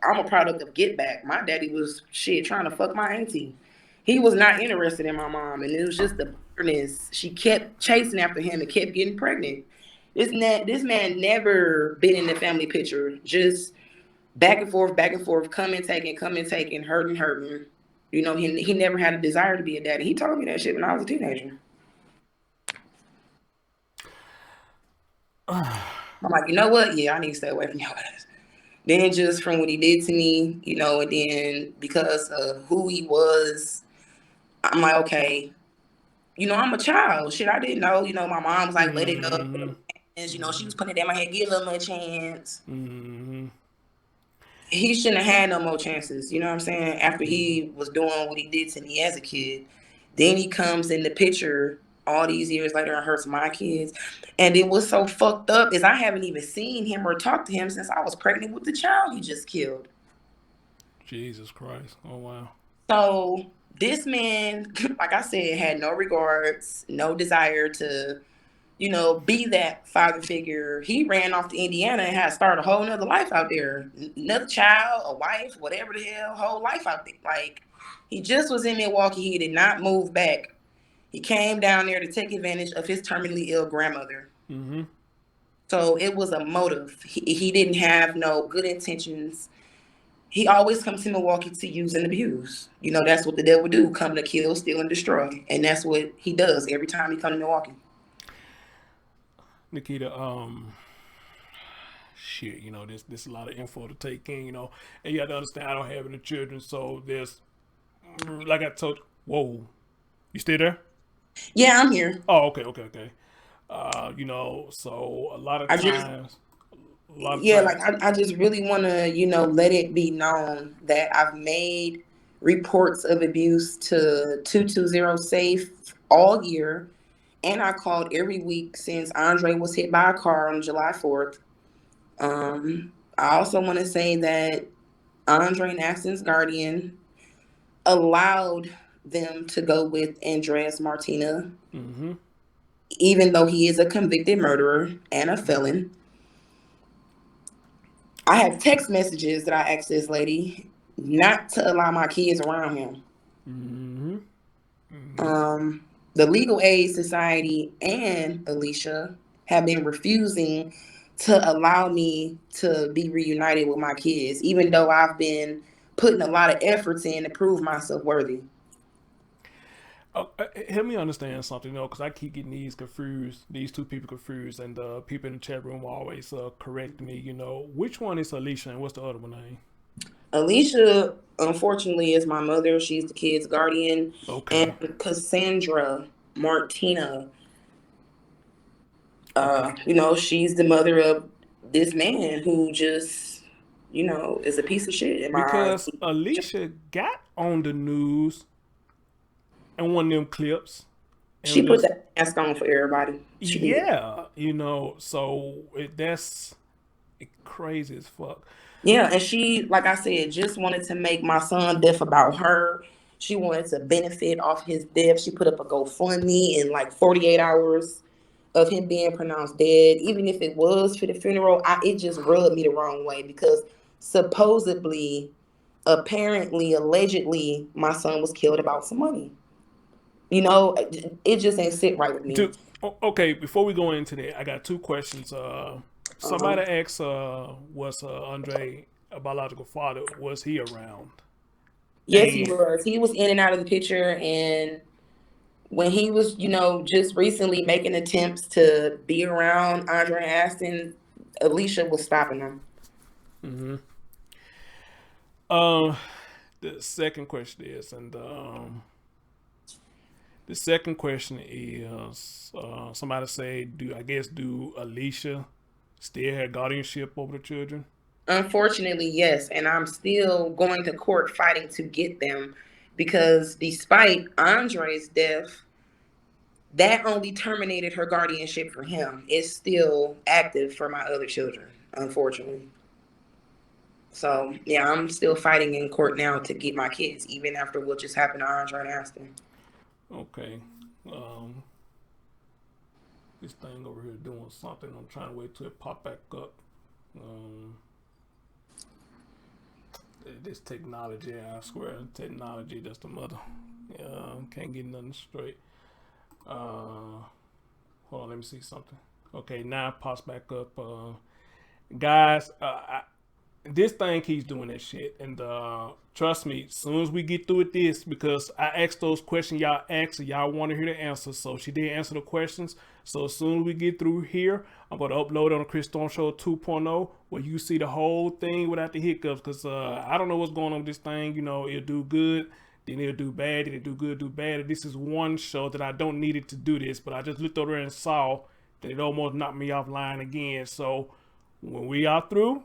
I'm a product of Get Back. My daddy was trying to fuck my auntie. He was not interested in my mom, and it was just the bitterness. She kept chasing after him and kept getting pregnant. This man never been in the family picture. Just back and forth, coming, taking, hurting. He never had a desire to be a daddy. He told me that shit when I was a teenager. I'm like, you know what? Yeah, I need to stay away from your ass. Then just from what he did to me, and then because of who he was, I'm like, okay, I'm a child. Shit, I didn't know. My mom was like, let it go. And, she was putting it in my head, give him a chance. He shouldn't have had no more chances. You know what I'm saying? After he was doing what he did to me as a kid, then he comes in the picture all these years later it hurts my kids. And it was so fucked up is I haven't even seen him or talked to him since I was pregnant with the child he just killed. Jesus Christ. Oh, wow. So this man, like I said, had no regards, no desire to, be that father figure. He ran off to Indiana and had to start a whole nother life out there. Another child, a wife, whatever the hell, whole life out there. Like, he just was in Milwaukee. He did not move back. He came down there to take advantage of his terminally ill grandmother. Mm-hmm. So it was a motive. He didn't have no good intentions. He always comes to Milwaukee to use and abuse. That's what the devil do, come to kill, steal, and destroy. And that's what he does every time he comes to Milwaukee. Nakeda, shit, there's a lot of info to take in, and you have to understand I don't have any children, so there's, like I told, whoa, you still there? Yeah, I'm here. Oh, okay. So a lot of times. I just really want to, let it be known that I've made reports of abuse to 220 SAFE all year. And I called every week since Andre was hit by a car on July 4th. I also want to say that Andre and Aston's guardian allowed them to go with ANDREZ Martina, Mm-hmm. even though he is a convicted murderer and a felon. I have text messages that I asked this lady not to allow my kids around him. Mm-hmm. Mm-hmm. The Legal Aid Society and Alicia have been refusing to allow me to be reunited with my kids, even though I've been putting a lot of efforts in to prove myself worthy. Help me understand something, because I keep getting these two people confused, and people in the chat room always correct me. Which one is Alicia and what's the other one name? Alicia, unfortunately, is my mother. She's the kid's guardian. Okay. And Cassandra Martina, she's the mother of this man who just, is a piece of shit in my Because eyes. Alicia got on the news in one of them clips. She put that mask on for everybody. Yeah, so that's crazy as fuck. Yeah, and she, like I said, just wanted to make my son deaf about her. She wanted to benefit off his death. She put up a GoFundMe in like 48 hours of him being pronounced dead. Even if it was for the funeral, it just rubbed me the wrong way because supposedly, apparently, allegedly, my son was killed about some money. It just ain't sit right with me. Okay, before we go into that, I got two questions. Somebody asked, was Andre a biological father? Was he around? Yes, he was. He was in and out of the picture. And when he was, just recently making attempts to be around Andre and Aston, Alicia was stopping him. Mm-hmm. The second question is, somebody say, do Alicia still have guardianship over the children? Unfortunately, yes. And I'm still going to court fighting to get them because despite Andre's death, that only terminated her guardianship for him. It's still active for my other children, unfortunately. So, yeah, I'm still fighting in court now to get my kids, even after what just happened to Andre and Aston. Okay. This thing over here doing something. I'm trying to wait till it pop back up. This technology, I swear, technology, that's the mother. Can't get nothing straight. Hold on, let me see something. Okay, now it pops back up. Guys, this thing keeps doing that shit, and trust me, as soon as we get through with this, because I asked those questions y'all asked, and y'all want to hear the answers, so she did answer the questions. So as soon as we get through here, I'm going to upload on the Chris Storm Show 2.0, where you see the whole thing without the hiccups, because I don't know what's going on with this thing. It'll do good, then it'll do bad, then it'll do good, do bad. And this is one show that I don't need it to do this, but I just looked over and saw that it almost knocked me offline again. So when we are through,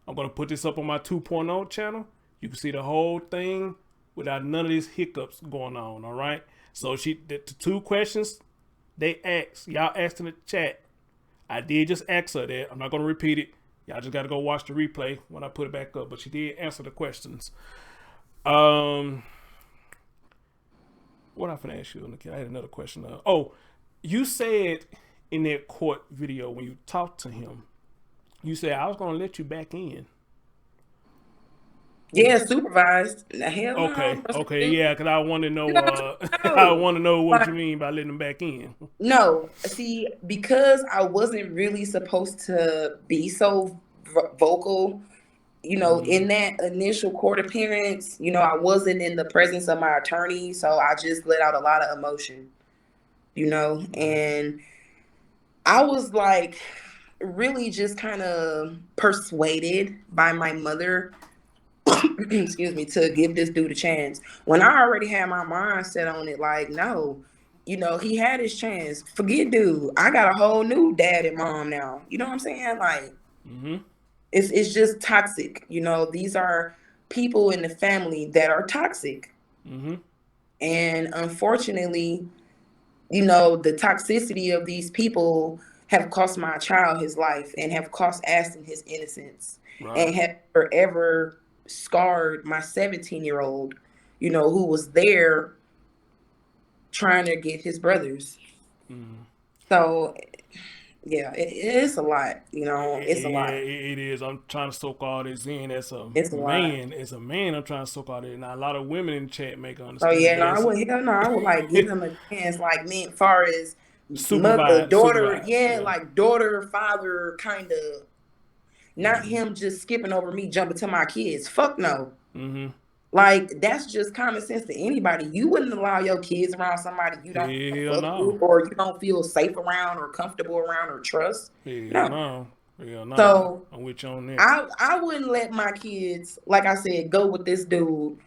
I'm going to put this up on my 2.0 channel. You can see the whole thing without none of these hiccups going on, all right? So the two questions, Y'all asked in the chat. I did just ask her that. I'm not going to repeat it. Y'all just got to go watch the replay when I put it back up. But she did answer the questions. What I finna ask you, Nakeda? I had another question. You said in that court video when you talked to him, you said, I was going to let you back in. Yeah, supervised. Hell no. Okay, yeah, because I want to know. You know, I want to know what like, you mean by letting them back in. No, see, because I wasn't really supposed to be so vocal, you know, in that initial court appearance, you know, I wasn't in the presence of my attorney, so I just let out a lot of emotion, you know, and I was like really just kind of persuaded by my mother, excuse me, to give this dude a chance. When I already had my mind set on it, like, no, you know, he had his chance. Forget dude. I got a whole new dad and mom now. You know what I'm saying? Like, it's just toxic. You know, these are people in the family that are toxic. And unfortunately, you know, the toxicity of these people have cost my child his life and have cost Aston his innocence and have forever scarred my 17-year-old, you know, who was there trying to get his brothers. So, yeah, it's a lot, you know, it's a lot. It is. I'm trying to soak all this in. As a man, I'm trying to soak all this. Now, a lot of women in the chat make Oh understand. yeah, no, I would like give him a chance, like me, as far as mother, daughter, like daughter, father, kind of. Not him just skipping over me, jumping to my kids. Fuck no. Like, that's just common sense to anybody. You wouldn't allow your kids around somebody you don't fuck with, or you don't feel safe around, or comfortable around, or trust. No. So I'm with you on that. I wouldn't let my kids, like I said, go with this dude.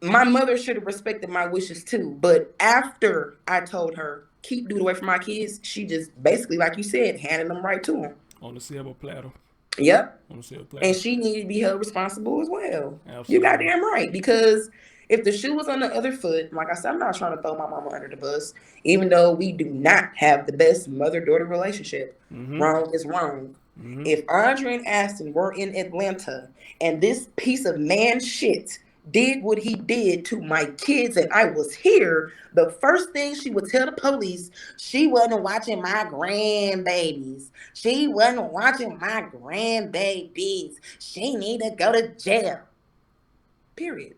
My mother should have respected my wishes too. But after I told her, keep dude away from my kids, she just basically, like you said, handed them right to him. On the silver platter. Yep. On the silver platter. And she needed to be held responsible as well. Absolutely. You goddamn right. Because if the shoe was on the other foot, like I said, I'm not trying to throw my mama under the bus, even though we do not have the best mother-daughter relationship. Wrong is wrong. If Andre and Aston were in Atlanta and this piece of man shit did what he did to my kids and I was here, the first thing she would tell the police, she wasn't watching my grandbabies. She wasn't watching my grandbabies. She need to go to jail. Period.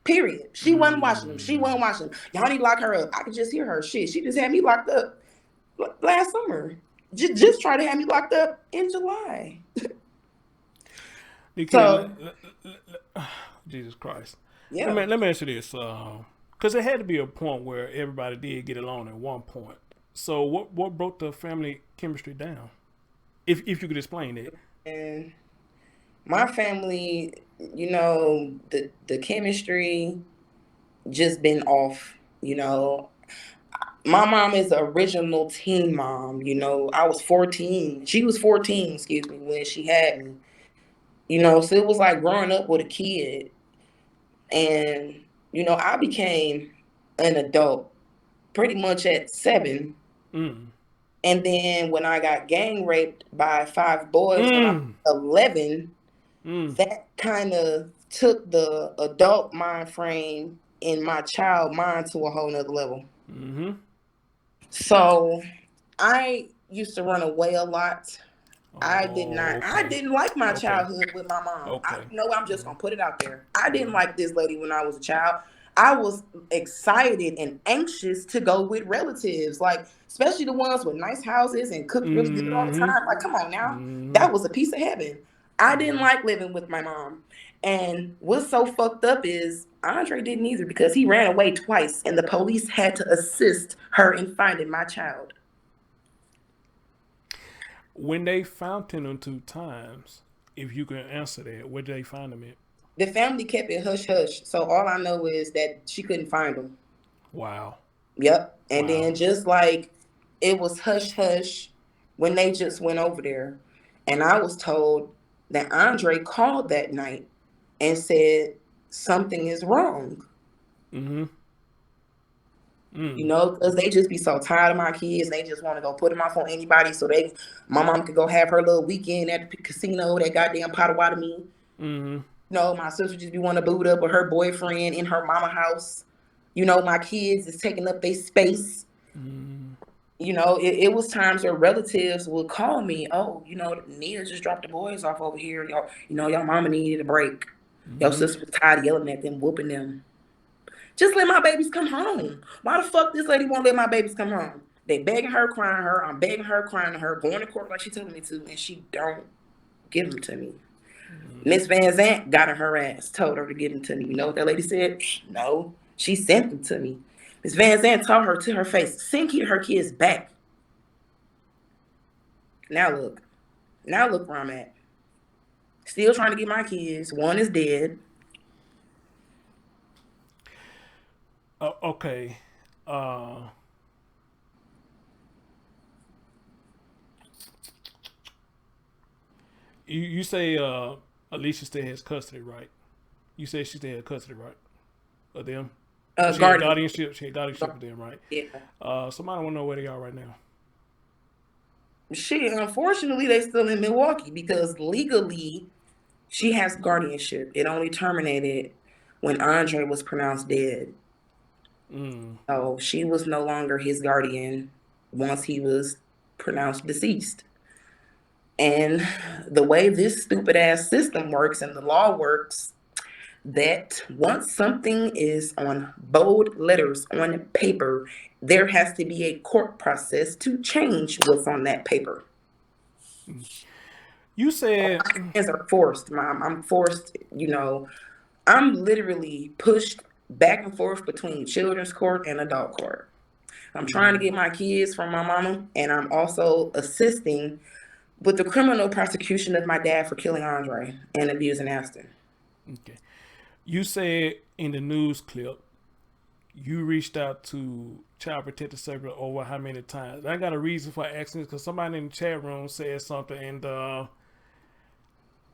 Period. She wasn't watching them. She wasn't watching them. Y'all need to lock her up. I could just hear her. Shit, she just had me locked up last summer. Just try to have me locked up in July. Jesus Christ. Yeah. Let me ask you this. Because there had to be a point where everybody did get along at one point. So what broke the family chemistry down? If you could explain it. And my family, you know, the chemistry just been off, you know. My mom is the original teen mom, you know. I was 14. She was 14, excuse me, when she had me. You know, so it was like growing up with a kid. And, you know, I became an adult pretty much at 7. And then when I got gang raped by 5 boys when I was 11, that kind of took the adult mind frame in my child mind to a whole nother level. So I used to run away a lot. I didn't like my childhood with my mom. I'm just gonna put it out there. I didn't like this lady when I was a child. I was excited and anxious to go with relatives, like especially the ones with nice houses and cook really good all the time. Like, come on now, that was a piece of heaven. I didn't like living with my mom. And what's so fucked up is Andre didn't either, because he ran away twice and the police had to assist her in finding my child. When they found him 2 times, if you can answer that, where did they find him at? The family kept it hush hush. So all I know is that she couldn't find him. Wow. Yep. And then just like it was hush hush when they just went over there. And I was told that Andre called that night and said something is wrong. You know, because they just be so tired of my kids. They just want to go put them off on anybody so my mom could go have her little weekend at the casino, that goddamn Potawatomi. You know, my sister just be wanting to boot up with her boyfriend in her mama house. You know, my kids is taking up their space. You know, it was times where relatives would call me, oh, you know, Nia just dropped the boys off over here. Y'all, you know, your mama needed a break. Your sister was tired of yelling at them, whooping them. Just let my babies come home. Why the fuck this lady won't let my babies come home? They begging her, crying her. I'm begging her, crying to her, going to court like she telling me to, and she don't give them to me. Miss Van Zant got in her ass, told her to give them to me. You know what that lady said? No, she sent them to me. Miss Van Zant told her to her face, send her kids back. Now look where I'm at. Still trying to get my kids. One is dead. Okay. You say Alicia still has custody, right? You said she still had custody, right? Of them? She had guardianship of them, right? Yeah. Somebody want to know where they are right now. Shit, unfortunately, they still in Milwaukee because legally she has guardianship. It only terminated when Andre was pronounced dead. So she was no longer his guardian once he was pronounced deceased. And the way this stupid ass system works and the law works, that once something is on bold letters on paper, there has to be a court process to change what's on that paper. You said my hands are forced, Mom. I'm forced, you know. I'm literally pushed back and forth between children's court and adult court. I'm trying to get my kids from my mama, and I'm also assisting with the criminal prosecution of my dad for killing Andre and abusing Aston. Okay. You said in the news clip you reached out to Child Protective Service over how many times? I got a reason for asking because somebody in the chat room said something, and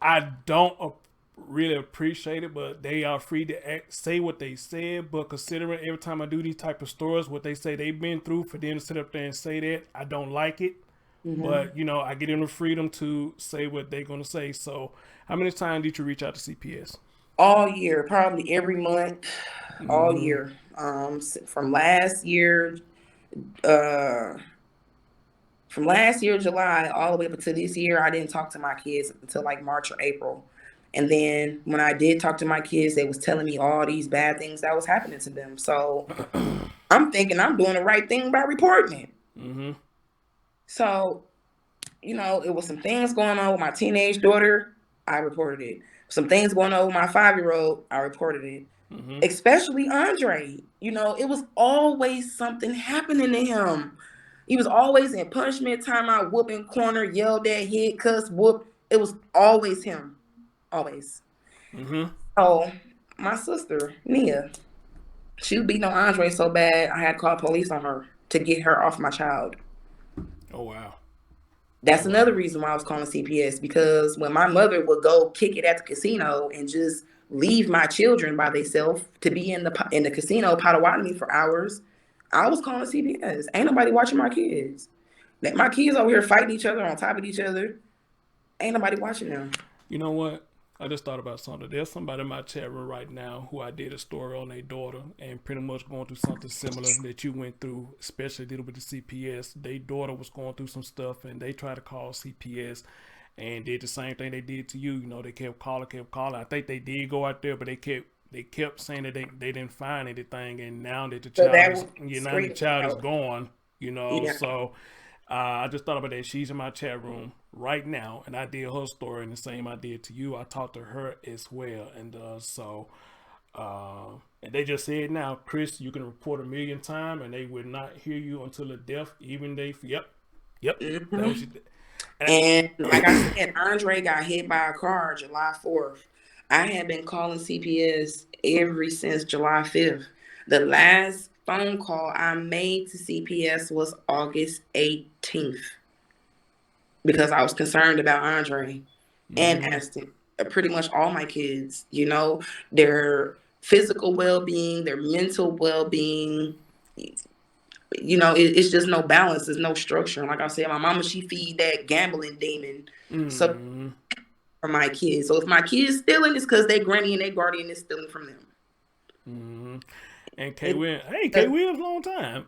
I don't really appreciate it, but they are free to say what they said. But considering every time I do these type of stories, what they say they've been through, for them to sit up there and say that, I don't like it. But, you know, I get them the freedom to say what they're going to say. So how many times did you reach out to CPS? All year, probably every month, all year. From last year, July, all the way up to this year, I didn't talk to my kids until like March or April. And then when I did talk to my kids, they was telling me all these bad things that was happening to them. So I'm thinking I'm doing the right thing by reporting it. So, you know, it was some things going on with my teenage daughter. I reported it. Some things going on with my 5-year-old. I reported it. Especially Andre. You know, it was always something happening to him. He was always in punishment, timeout, whooping, corner, yelled at, hit, cuss, whoop. It was always him. Always. So my sister, Nia, she was beating on Andre so bad, I had to call police on her to get her off my child. Oh, wow. That's another reason why I was calling CPS, because when my mother would go kick it at the casino and just leave my children by themselves to be in the casino Potawatomi for hours, I was calling CPS. Ain't nobody watching my kids. My kids over here fighting each other on top of each other. Ain't nobody watching them. You know what? I just thought about something. There's somebody in my chat room right now who I did a story on their daughter and pretty much going through something similar that you went through, especially dealing with the CPS. Their daughter was going through some stuff and they tried to call CPS and did the same thing they did to you. You know, they kept calling. I think they did go out there, but they kept saying that they didn't find anything. And now that the child is gone, you know, so I just thought about that. She's in my chat room right now, and I did her story, and the same I did to you. I talked to her as well, and and they just said now, Chris, you can report 1,000,000 times, and they will not hear you until the death. Even they, yep. That was and like I said, Andre got hit by a car July 4th. I had been calling CPS ever since July 5th. The last phone call I made to CPS was August 18th because I was concerned about Andre and Aston, pretty much all my kids, you know, their physical well-being, their mental well-being. you know, it's just no balance. There's no structure. And like I said, my mama, she feed that gambling demon. So for my kids. So if my kids stealing, it's because their granny and their guardian is stealing from them. And K Will, hey, K Will's long time.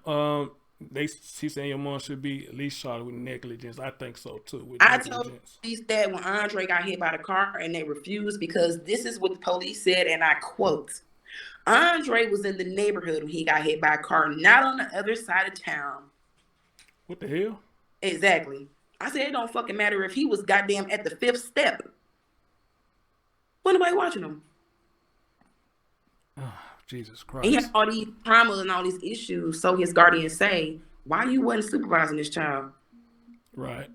She saying your mom should be at least charged with negligence. I think so too. With I told negligence. police that when Andre got hit by the car and they refused because this is what the police said, and I quote, Andre was in the neighborhood when he got hit by a car, not on the other side of town. What the hell? Exactly. I said it don't fucking matter if he was goddamn at the 5th step. What nobody watching him? Oh, Jesus Christ. And he had all these traumas and all these issues. So his guardians say, why you wasn't supervising this child? Right.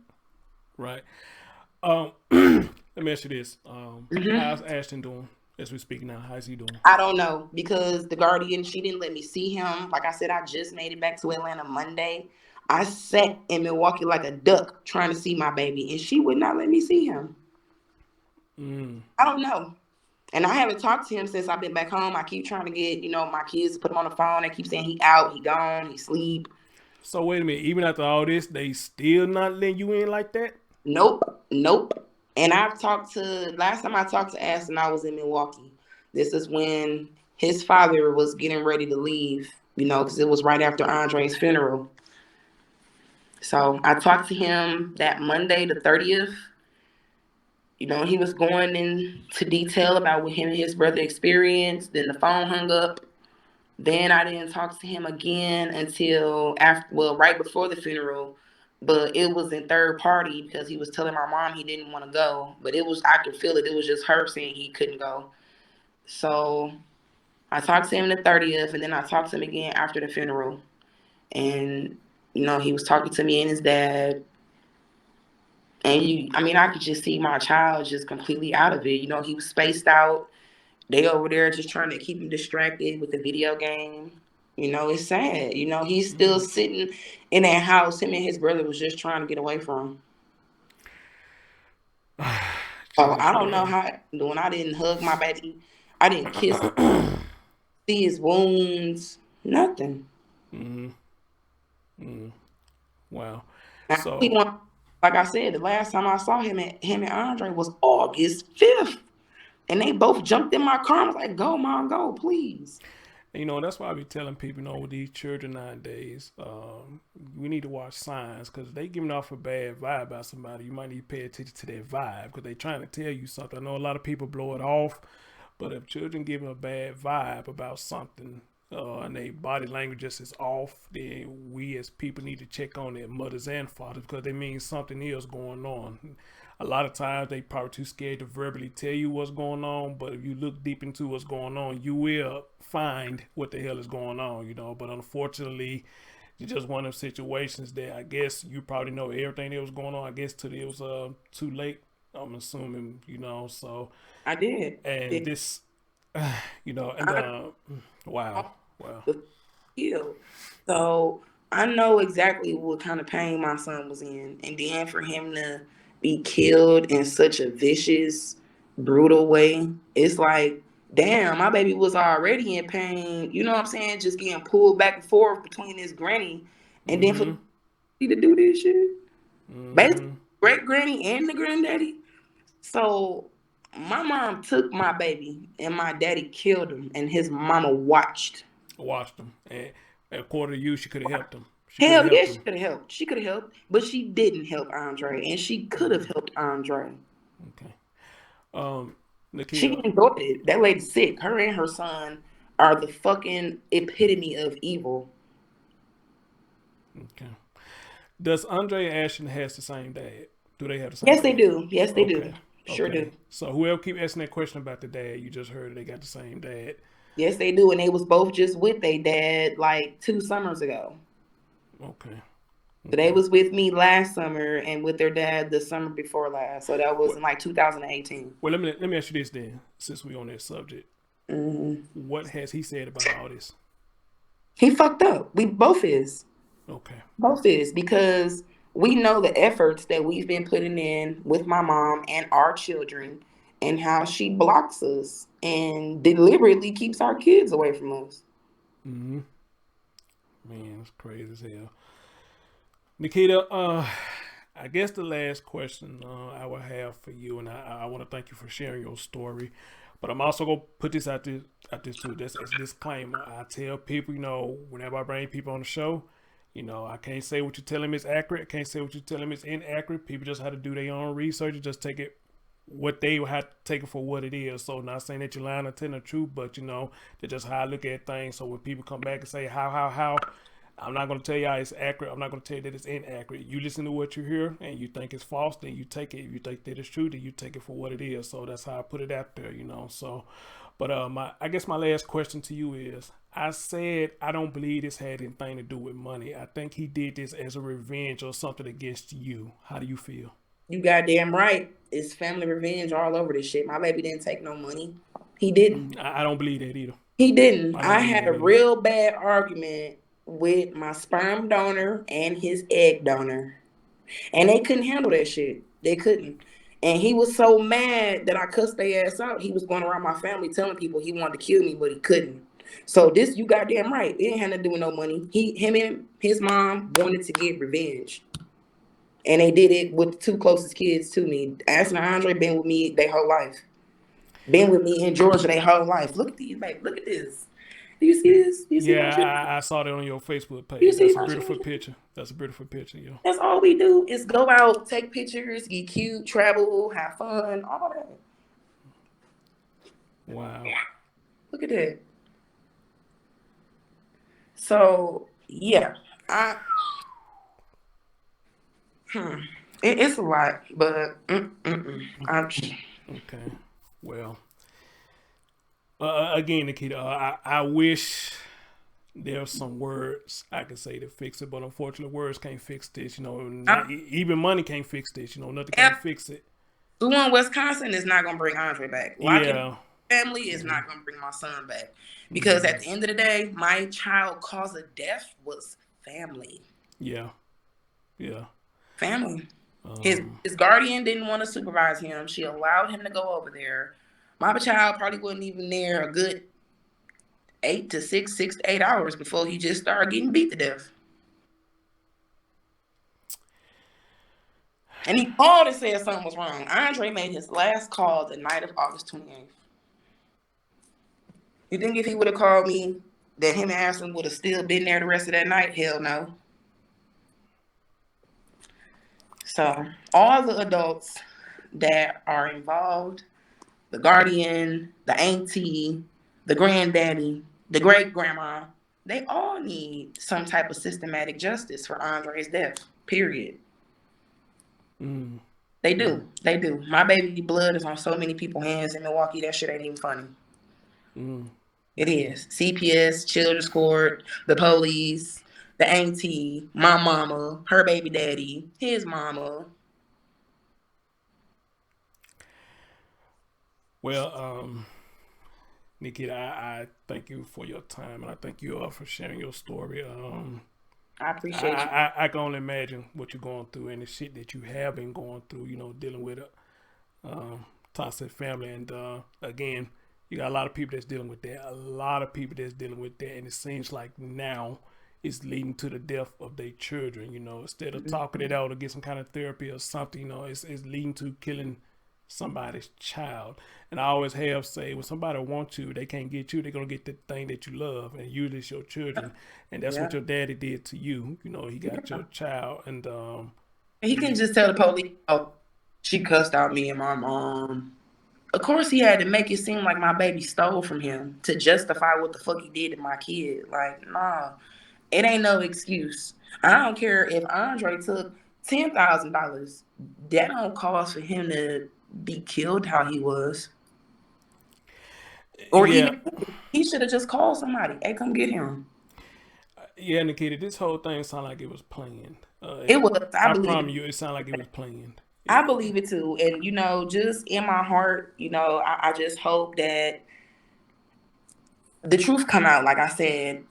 Let me ask you this. How's Ashton doing as we speak now? How's he doing? I don't know, because the guardian, she didn't let me see him. Like I said, I just made it back to Atlanta Monday. I sat in Milwaukee like a duck trying to see my baby, and she would not let me see him. I don't know. And I haven't talked to him since I've been back home. I keep trying to get, my kids to put him on the phone. They keep saying he out, he gone, he sleep. So wait a minute. Even after all this, they still not letting you in like that? Nope. And last time I talked to Ashton, I was in Milwaukee. This is when his father was getting ready to leave, because it was right after Andre's funeral. So I talked to him that Monday, the 30th. He was going into detail about what him and his brother experienced. Then the phone hung up. Then I didn't talk to him again until right before the funeral. But it was in third party because he was telling my mom he didn't want to go. But I could feel it. It was just her saying he couldn't go. So I talked to him the 30th, and then I talked to him again after the funeral. And, he was talking to me and his dad. And I could just see my child just completely out of it. He was spaced out. They over there just trying to keep him distracted with the video game. It's sad. He's still sitting in that house. Him and his brother was just trying to get away from him. So I don't know how when I didn't hug my baby, I didn't kiss him, see his wounds, nothing. Wow. So like I said, the last time I saw him and Andre was August 5th. And they both jumped in my car. I was like, go, Mom, go, please. And, that's why I be telling people, with these children nowadays, we need to watch signs because they giving off a bad vibe about somebody. You might need to pay attention to their vibe because they trying to tell you something. I know a lot of people blow it off, but if children give a bad vibe about something, and their body language just is off, then we as people need to check on their mothers and fathers because they mean something else going on. A lot of times they probably too scared to verbally tell you what's going on, but if you look deep into what's going on, you will find what the hell is going on, But unfortunately, it's just one of them situations that I guess you probably know everything that was going on. I guess till it was too late, I'm assuming, so. I did. And this, wow. So I know exactly what kind of pain my son was in. And then for him to be killed in such a vicious, brutal way, it's like, damn, my baby was already in pain. You know what I'm saying? Just getting pulled back and forth between his granny. And then for me to do this shit. Basically, great granny and the granddaddy. So my mom took my baby and my daddy killed him, and his mama watched him. And according to you, she could have helped him. Hell yeah, she could have helped. She could have helped, but she didn't help Andre, and she could have helped Andre. Okay. Nakeda, she enjoyed it. That lady's sick. Her and her son are the fucking epitome of evil. Okay. Does Andre and Ashton has the same dad? Do they have the same? Yes, they do. Yes, they do. Sure do. So whoever keep asking that question about the dad, you just heard they got the same dad. Yes, they do, and they was both just with their dad like 2 summers ago. Okay. So they was with me last summer and with their dad the summer before last. So that was in like 2018. Well, let me ask you this then, since we on that subject. What has he said about all this? He fucked up. We both is. Okay. Both is, because we know the efforts that we've been putting in with my mom and our children and how she blocks us and deliberately keeps our kids away from us. Man, it's crazy as hell. Nakeda, I guess the last question I will have for you, and I want to thank you for sharing your story, but I'm also gonna put this out this too. This as a disclaimer. I tell people, whenever I bring people on the show, I can't say what you tell them is accurate. I can't say what you tell them is inaccurate. People just have to do their own research and just take it what they have to take it for what it is. So not saying that you're lying or telling the truth, but that's just how I look at things. So when people come back and say how, I'm not going to tell you how it's accurate. I'm not going to tell you that it's inaccurate. You listen to what you hear and you think it's false, then you take it. If you think that it's true, then you take it for what it is. So that's how I put it out there, So, but I guess my last question to you is, I said I don't believe this had anything to do with money. I think he did this as a revenge or something against you. How do you feel? You goddamn right. It's family revenge all over this shit. My baby didn't take no money. He didn't. I don't believe that either. He didn't. I don't I believe had that a either. real bad argument with my sperm donor and his egg donor. And they couldn't handle that shit. They couldn't. And he was so mad that I cussed their ass out. He was going around my family telling people he wanted to kill me, but he couldn't. So this, you goddamn right. It didn't have nothing to do with no money. Him and his mom wanted to get revenge. And they did it with the two closest kids to me. Ashley and Andre been with me their whole life. Been with me in Georgia their whole life. Look at these, baby. Look at this. Do you see this? Do you see my children? I saw that on your Facebook page. You see That's a my beautiful children? picture. That's a beautiful picture, yo. That's all we do is go out, take pictures, get cute, travel, have fun, all that. Wow. Look at that. So yeah, it's a lot, but Okay. Well, again, Nakeda, I wish there's some words I could say to fix it, but unfortunately, words can't fix this. Even money can't fix this. Nothing can fix it. Suing Wisconsin is not gonna bring Andre back. Yeah. Family is not gonna bring my son back, because at the end of the day, my child cause of death was family. Yeah. Family. His guardian didn't want to supervise him. She allowed him to go over there. My child probably wasn't even there a good 6 to 8 hours before he just started getting beat to death. And he called and said something was wrong. Andre made his last call the night of August 28th. You think if he would have called me, that him and Ashton would have still been there the rest of that night? Hell no. So all the adults that are involved, the guardian, the auntie, the granddaddy, the great grandma, they all need some type of systematic justice for Andre's death, period. They do. They do. My baby blood is on so many people's hands in Milwaukee, that shit ain't even funny. It is. CPS, Children's Court, the police, the auntie, my mama, her baby daddy, his mama. Well, Nakeda, I thank you for your time, and I thank you all for sharing your story. I appreciate you. I can only imagine what you're going through and the shit that you have been going through, dealing with a toxic family. And again, you got a lot of people that's dealing with that. And it seems like now it's leading to the death of their children. Instead of talking it out or get some kind of therapy or something, it's leading to killing somebody's child. And I always have say, when somebody wants you, they can't get you, they're gonna get the thing that you love, and usually it's your children. And that's what your daddy did to you. He got your child, and he can just tell the police, oh, she cussed out me and my mom. Of course he had to make it seem like my baby stole from him to justify what the fuck he did to my kid. Like, nah, it ain't no excuse. I don't care if Andre took $10,000. That don't cause for him to be killed how he was. Or even he should have just called somebody. Hey, come get him. Yeah, Nakeda, this whole thing sounded like it was planned. It was. I promise you, it sounded like it was planned. I believe it too. And, just in my heart, I just hope that the truth come out. Like I said,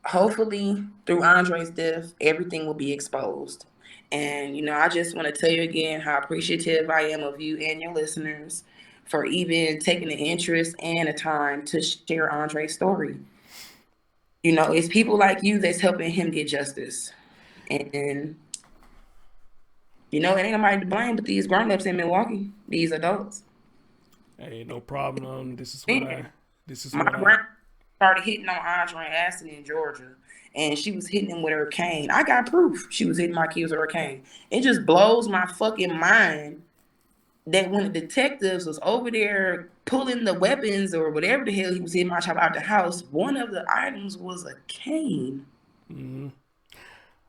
hopefully through Andre's death, everything will be exposed. And, I just want to tell you again how appreciative I am of you and your listeners for even taking the interest and the time to share Andre's story. You know, it's people like you that's helping him get justice. And, you know, it ain't nobody to blame but these grown-ups in Milwaukee, these adults. Hey, no problem. Man, This is my what I. grandma started hitting on Andre Aston in Georgia, and she was hitting him with her cane. I got proof she was hitting my kids with her cane. It just blows my fucking mind that when the detectives was over there pulling the weapons or whatever the hell he was hitting my child out the house, one of the items was a cane. Mm-hmm.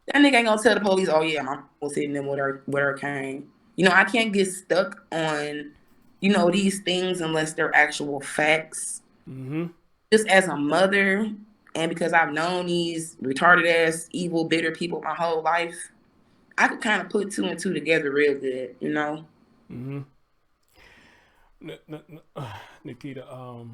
That nigga ain't gonna tell the police, oh yeah, my mom was hitting them with her cane. You know, I can't get stuck on, you know, these things unless they're actual facts. Mm-hmm. Just as a mother, and because I've known these retarded ass, evil, bitter people my whole life, I could kind of put two and two together real good, you know? Mm-hmm. Nakeda,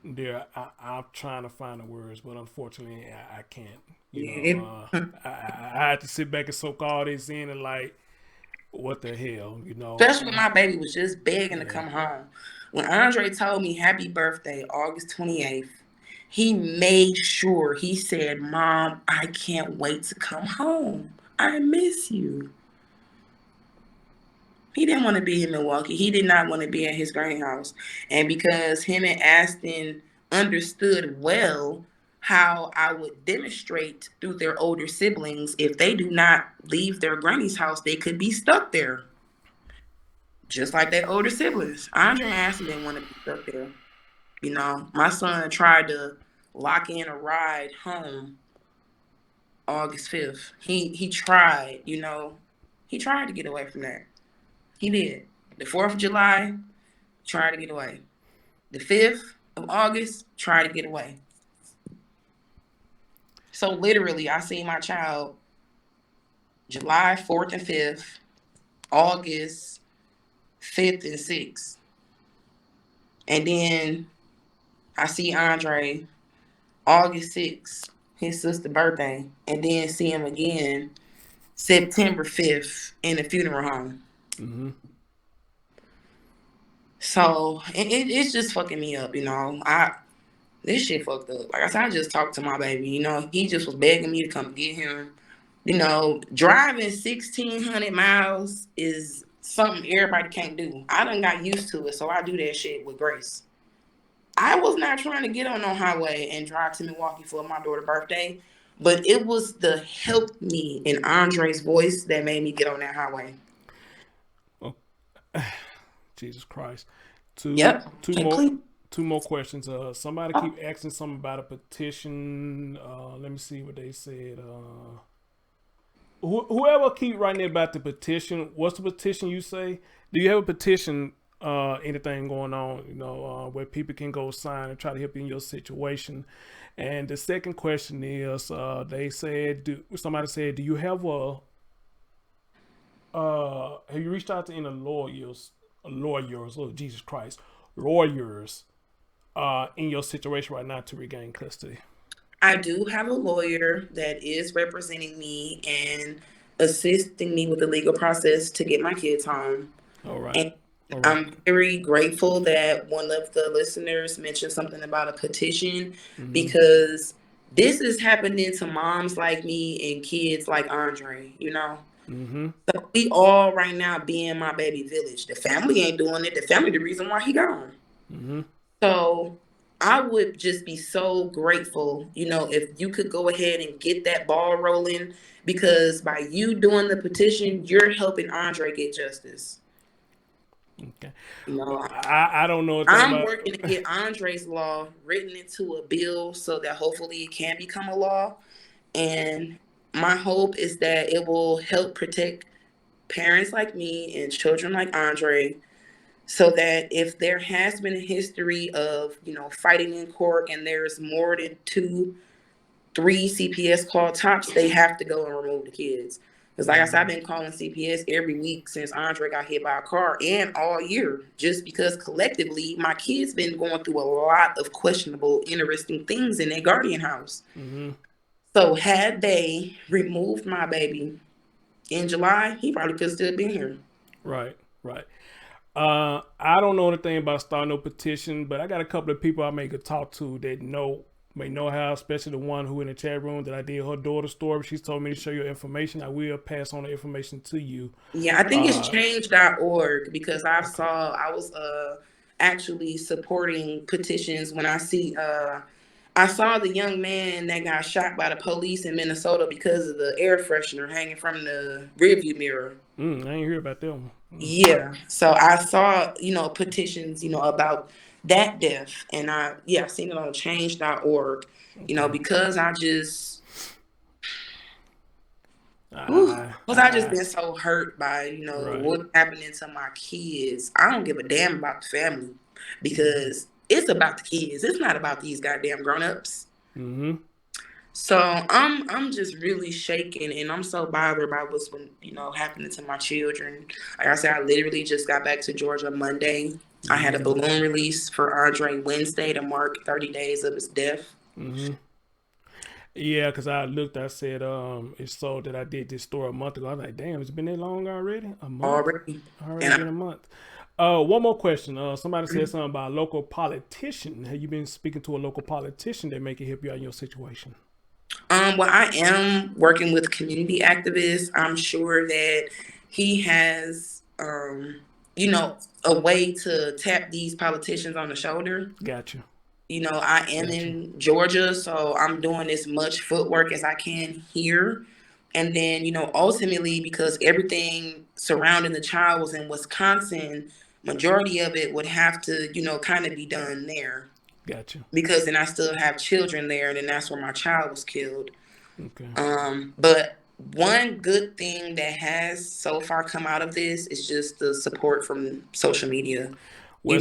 there, I'm trying to find the words, but unfortunately, I can't. You know, I had to sit back and soak all this in and like, what the hell, you know? Especially when my baby was just begging to come home. When Andre told me happy birthday, August 28th, he made sure he said, Mom, I can't wait to come home. I miss you. He didn't want to be in Milwaukee. He did not want to be at his granny house. And because him and Aston understood well how I would demonstrate through their older siblings, if they do not leave their granny's house, they could be stuck there. Just like their older siblings. Andre and Aston didn't want to be stuck there. You know, my son tried to lock in a ride home August 5th. He tried, you know, he tried to get away from that. He did. The 4th of July, tried to get away. The 5th of August, tried to get away. So literally, I seen my child July 4th and 5th, August 5th and 6th. And then I see Andre August 6th, his sister's birthday, and then see him again September 5th in the funeral home. Mm-hmm. So it's just fucking me up, you know. This shit fucked up. Like I said, I just talked to my baby, you know. He just was begging me to come get him. You know, driving 1,600 miles is something everybody can't do. I done got used to it, so I do that shit with grace. I was not trying to get on no highway and drive to Milwaukee for my daughter's birthday, but it was the help me in Andre's voice that made me get on that highway. Oh, Jesus Christ. Two more questions. Somebody keep asking something about a petition. Let me see what they said. Whoever keep writing about the petition, what's the petition you say? Do you have a petition? Anything going on, you know, where people can go sign and try to help you in your situation? And the second question is, they said, somebody said, do you have have you reached out to any lawyers, oh Jesus Christ, lawyers, in your situation right now to regain custody? I do have a lawyer that is representing me and assisting me with the legal process to get my kids home. All right. And I'm very grateful that one of the listeners mentioned something about a petition, because this is happening to moms like me and kids like Andre, you know? So we all right now be in my baby village. The family ain't doing it. The family the reason why he gone. So I would just be so grateful, you know, if you could go ahead and get that ball rolling, because by you doing the petition, you're helping Andre get justice. Okay. You know, I don't know. I'm working to get Andre's law written into a bill so that hopefully it can become a law. And my hope is that it will help protect parents like me and children like Andre, so that if there has been a history of, you know, fighting in court and there's more than 2-3 CPS call tops, they have to go and remove the kids. Because like I said, I've been calling CPS every week since Andre got hit by a car, and all year, just because collectively my kids been going through a lot of questionable, interesting things in their guardian house. So had they removed my baby in July, he probably could still been here. Right. I don't know anything about starting no petition, but I got a couple of people I may could talk to that may know how, especially the one who in the chat room that I did her daughter's story. She's told me to show you information. I will pass on the information to you. Yeah, I think it's change.org because I was actually supporting petitions when I saw the young man that got shot by the police in Minnesota because of the air freshener hanging from the rearview mirror. I ain't hear about that one. Yeah. So I saw, petitions, about that death. And I've seen it on change.org, because I just I just been so hurt by, Right. what's happening to my kids. I don't give a damn about the family because it's about the kids. It's not about these goddamn grown-ups. Mm-hmm. So I'm just really shaken, and I'm so bothered by what's been, happening to my children. Like I said, I literally just got back to Georgia Monday. I had a balloon release for Andre Wednesday to mark 30 days of his death. Mm-hmm. Yeah, because I looked, I said, it's so that I did this story a month ago. I was like, damn, it's been that long already? A month? Already been a month. One more question. Somebody said something about a local politician. Have you been speaking to a local politician that make it help you out in your situation? Well, I am working with community activists. I'm sure that he has, a way to tap these politicians on the shoulder. Gotcha. I am in Georgia, so I'm doing as much footwork as I can here. And then, ultimately, because everything surrounding the child was in Wisconsin, majority of it would have to, kind of be done there. Gotcha. Because then I still have children there, and then that's where my child was killed. Okay. But one good thing that has so far come out of this is just the support from social media. Well,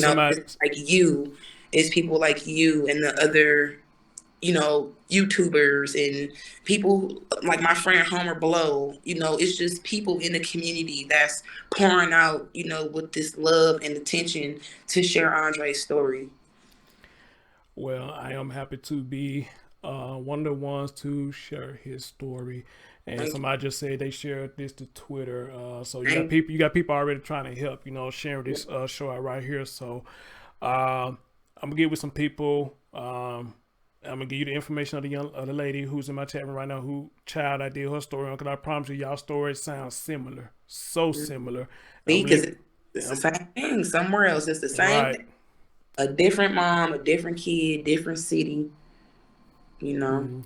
It's people like you and the other, YouTubers and people like my friend Homer Blow. It's just people in the community that's pouring out, with this love and attention to share Andre's story. Well, I am happy to be one of the ones to share his story. And somebody just said they shared this to Twitter. So you got people already trying to help, sharing this show out right here. So I'm gonna get with some people. I'm gonna give you the information of the lady who's in my chat room right now, who child I did her story on. Because I promise you, y'all stories sound similar, so similar. Because it's the same thing somewhere else. It's the same thing. A different mom, a different kid, different city. I'm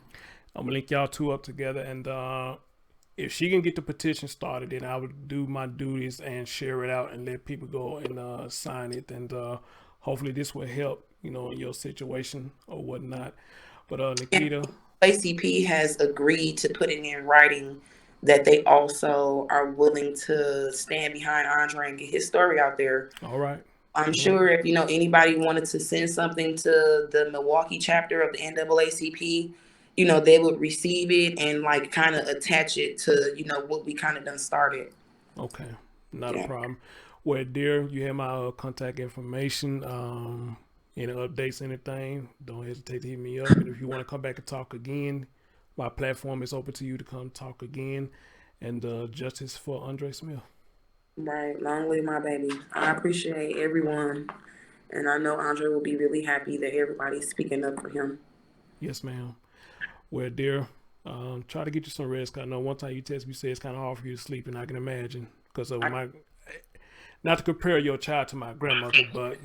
gonna link y'all two up together, and if she can get the petition started, then I would do my duties and share it out and let people go and sign it, and hopefully this will help, in your situation or whatnot. But Nakeda, ACP has agreed to put it in writing that they also are willing to stand behind Andre and get his story out there. All right. I'm sure if, anybody wanted to send something to the Milwaukee chapter of the NAACP, they would receive it and kind of attach it to, what we kind of done started. Okay. Not a problem. Well, dear, you have my contact information. Any updates, anything, don't hesitate to hit me up. And if you want to come back and talk again, my platform is open to you to come talk again. And justice for Andre Smith. Right. Long live my baby. I appreciate everyone. And I know Andre will be really happy that everybody's speaking up for him. Yes, ma'am. Well, dear, try to get you some rest. I know one time you texted me, you said it's kind of hard for you to sleep, and I can imagine. Because of not to compare your child to my grandmother, but,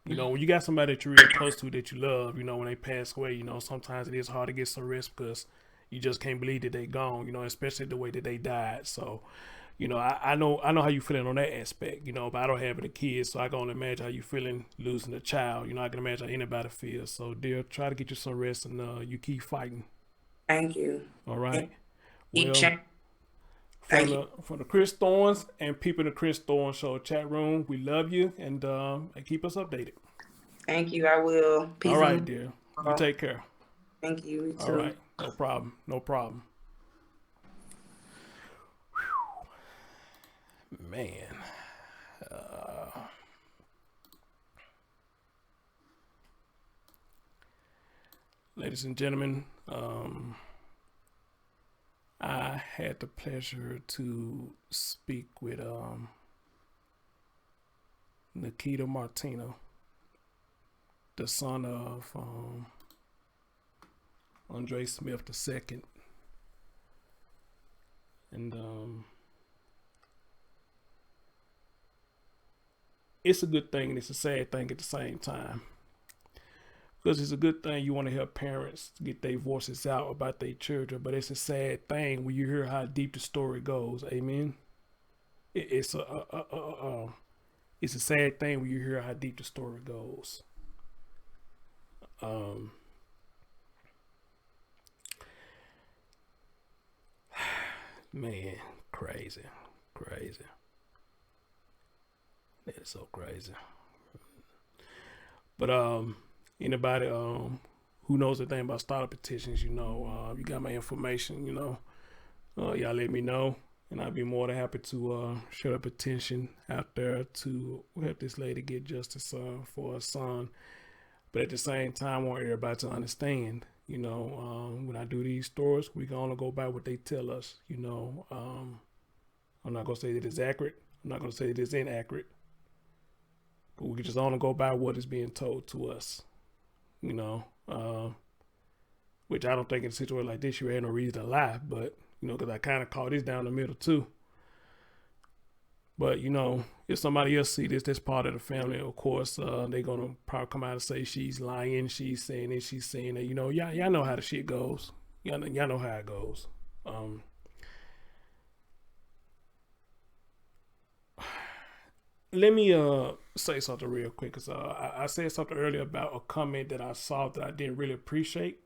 when you got somebody that you're real close to, that you love, when they pass away, sometimes it is hard to get some rest because you just can't believe that they gone, especially the way that they died. So, I know how you feeling on that aspect, but I don't have any kids, so I can only imagine how you feeling losing a child. I can imagine how anybody feels. So, dear, try to get you some rest, and you keep fighting. Thank you. All right. From the Chris Thorns and people in the Chris Thorns Show chat room, we love you, and keep us updated. Thank you. I will. Peace. All right, dear. You take care. Thank you. You too. All right. No problem. No problem. Man, ladies and gentlemen, I had the pleasure to speak with Nakeda Martina, the son of ANDREZ Smith II. And it's a good thing and it's a sad thing at the same time. Because it's a good thing you want to help parents get their voices out about their children, but it's a sad thing when you hear how deep the story goes. Amen. It's a sad thing when you hear how deep the story goes. Man, crazy. That's so crazy. But anybody who knows anything about startup petitions, you got my information, y'all let me know, and I'd be more than happy to share a petition out there to help this lady get justice for her son. But at the same time, I want everybody to understand, when I do these stories, we can only go by what they tell us. I'm not gonna say that it's accurate. I'm not gonna say that it's inaccurate. But we can just only go by what is being told to us, which I don't think in a situation like this, you had no reason to lie, but, because I kind of call this down the middle too. But, if somebody else see this, that's part of the family, of course, they're going to probably come out and say she's lying, she's saying it, she's saying that, y'all know how the shit goes. Y'all know how it goes. Let me say something real quick, because I said something earlier about a comment that I saw that I didn't really appreciate.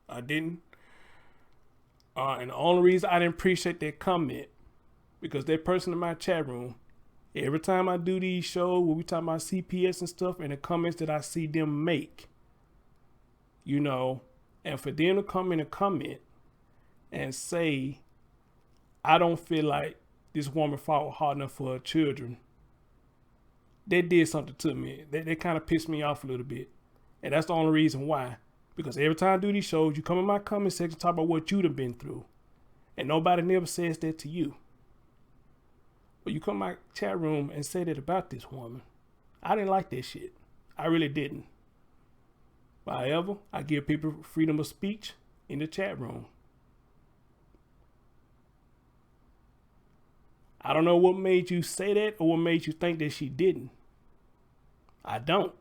I didn't. And the only reason I didn't appreciate that comment, because that person in my chat room, every time I do these shows where we talk about CPS and stuff, and the comments that I see them make, and for them to come in and comment and say, I don't feel like this woman fought hard enough for her children, that did something to me. That kind of pissed me off a little bit. And that's the only reason why. Because every time I do these shows, you come in my comment section, talk about what you'd have been through. And nobody never says that to you. But you come in my chat room and say that about this woman. I didn't like that shit. I really didn't. But however, I give people freedom of speech in the chat room. I don't know what made you say that or what made you think that she didn't. I don't.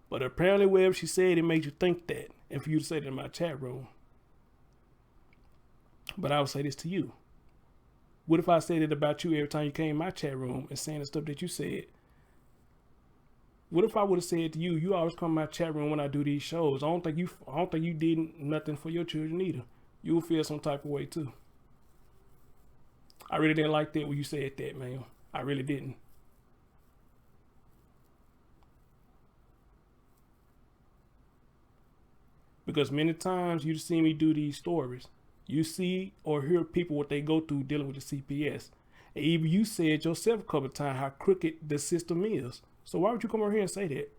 But apparently whatever she said, it made you think that. And for you to say that in my chat room. But I would say this to you. What if I said it about you every time you came in my chat room and saying the stuff that you said? What if I would have said to you, you always come in my chat room when I do these shows. I don't think you did nothing for your children either. You will feel some type of way too. I really didn't like that when you said that, man. I really didn't. Because many times you see me do these stories. You see or hear people what they go through dealing with the CPS. And even you said yourself a couple of times how crooked the system is. So why would you come over here and say that?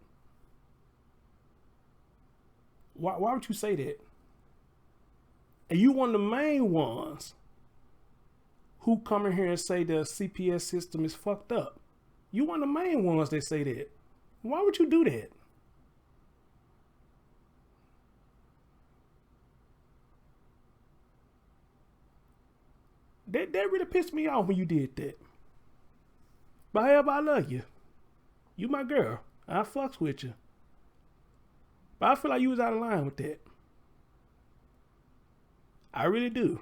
Why would you say that? And you one of the main ones who come in here and say the CPS system is fucked up. You one of the main ones that say that. Why would you do that? That really pissed me off when you did that. But however, I love you. You my girl. I fucks with you. But I feel like you was out of line with that. I really do.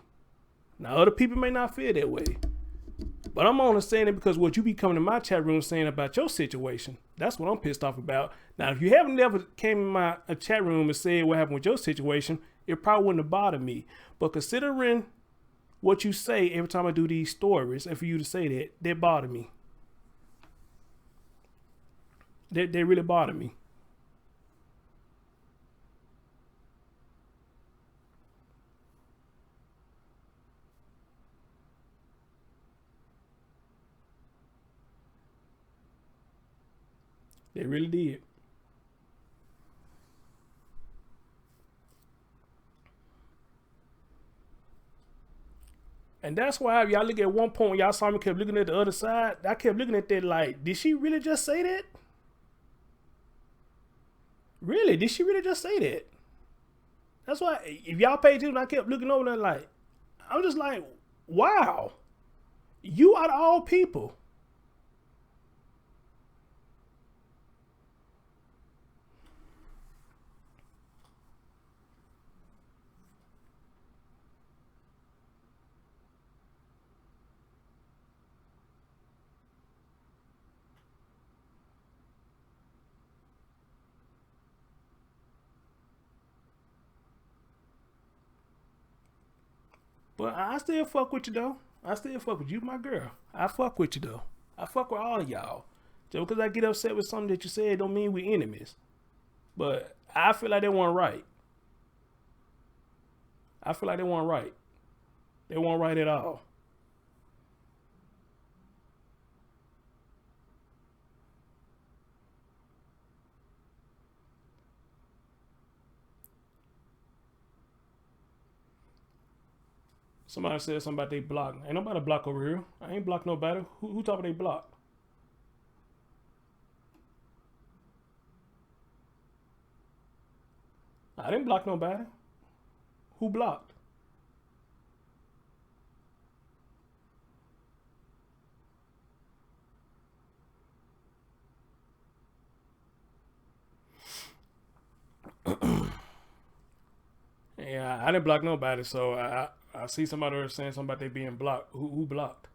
Now, other people may not feel that way. But I'm only saying it because what you be coming to my chat room saying about your situation, that's what I'm pissed off about. Now, if you haven't never came in my chat room and said what happened with your situation, it probably wouldn't have bothered me. But considering what you say every time I do these stories, and for you to say that bothered me. They really bothered me. They really did. And that's why y'all look at one point when y'all saw me kept looking at the other side. I kept looking at that like, did she really just say that? Really? Did she really just say that? That's why if y'all pay attention, I kept looking over there like, I'm just like, wow. You out of all people. But I still fuck with you though. I still fuck with you, my girl. I fuck with you though. I fuck with all y'all. Just because I get upset with something that you said don't mean we enemies. But I feel like they weren't right. I feel like they weren't right. They weren't right at all. Somebody said something about they block. Ain't nobody block over here. I ain't block nobody. Who talking they block? I didn't block nobody. Who blocked? Yeah, I didn't block nobody, so I see somebody else saying something about they being blocked. Who blocked?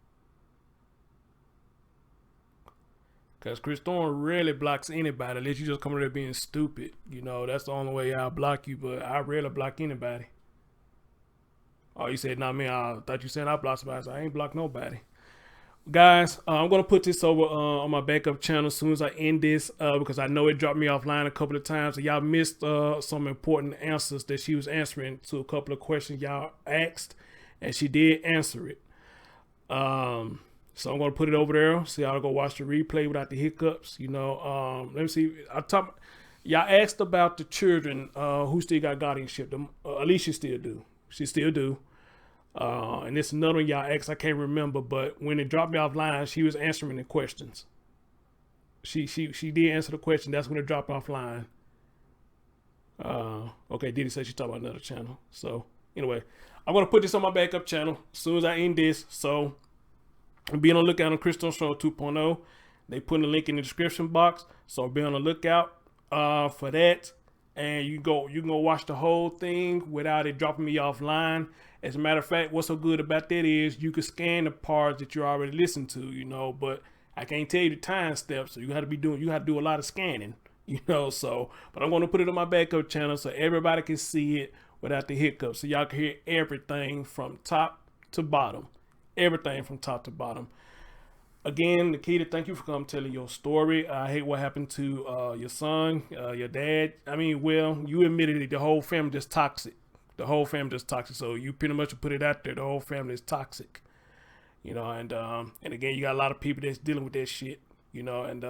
Because Chris Thorne rarely blocks anybody unless you just come over there being stupid. You know, that's the only way I'll block you, but I rarely block anybody. Oh, you said not me. I thought you said I blocked somebody. So I ain't blocked nobody. Guys, I'm going to put this over on my backup channel as soon as I end this because I know it dropped me offline a couple of times. So y'all missed some important answers that she was answering to a couple of questions y'all asked, and she did answer it. So I'm going to put it over there so y'all go watch the replay without the hiccups. You know, let me see. Y'all asked about the children who still got guardianship. Alicia still do. She still do. And it's another one y'all asked, I can't remember, but when it dropped me offline, she was answering the questions. She did answer the question. That's when it dropped offline. Okay, Diddy said she talked about another channel. So anyway, I'm gonna put this on my backup channel as soon as I end this. So be on the lookout on Crystal Show 2.0. They put a link in the description box. So be on the lookout for that. And you can go watch the whole thing without it dropping me offline. As a matter of fact, what's so good about that is you can scan the parts that you already listened to, you know, but I can't tell you the time steps. So you have to do a lot of scanning, you know, so, but I'm going to put it on my backup channel so everybody can see it without the hiccups. So y'all can hear everything from top to bottom, everything from top to bottom. Again, Nakeda, thank you for coming telling your story. I hate what happened to your son, your dad. I mean, well, you admitted it. The whole family just toxic. The whole family is toxic. So you pretty much put it out there. The whole family is toxic. You know, and again, you got a lot of people that's dealing with that shit. You know, and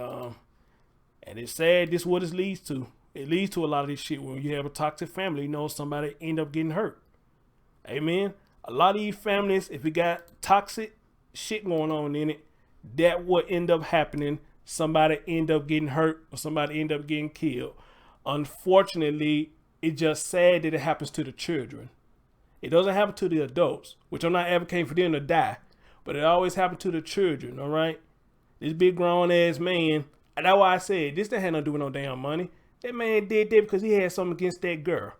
it's sad. This is what it leads to. It leads to a lot of this shit when you have a toxic family. You know, somebody end up getting hurt. Amen. A lot of these families, if you got toxic shit going on in it, that would end up happening. Somebody end up getting hurt or somebody end up getting killed. Unfortunately, it's just sad that it happens to the children. It doesn't happen to the adults, which I'm not advocating for them to die, but it always happens to the children, all right? This big grown ass man, and that's why I said this didn't have nothing to do with no damn money. That man did that because he had something against that girl.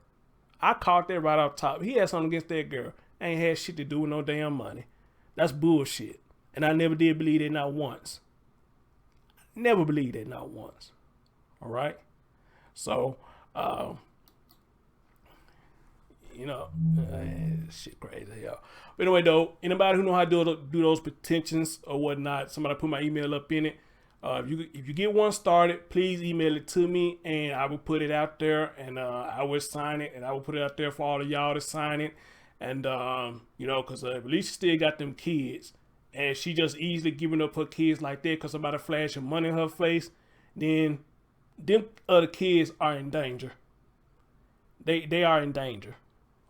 I caught that right off top. He had something against that girl. Ain't had shit to do with no damn money. That's bullshit. And I never did believe it, not once. Never believed it, not once. All right? So, you know, shit crazy hell. But anyway, though, anybody who know how to do those petitions or whatnot, somebody put my email up in it. If you get one started, please email it to me and I will put it out there and I will sign it and I will put it out there for all of y'all to sign it. And, you know, because Alicia still got them kids. And she just easily giving up her kids like that because somebody flashing money in her face, then them other kids are in danger. They are in danger.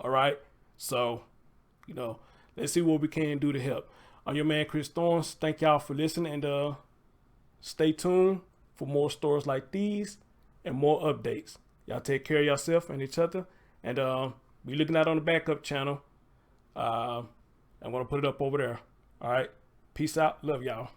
All right. So, you know, Let's see what we can do to help. I'm your man, Chris Thorns. Thank y'all for listening, and stay tuned for more stories like these and more updates. Y'all take care of yourself and each other, and be looking out on the backup channel. I'm gonna put it up over there. All right, peace out. Love y'all.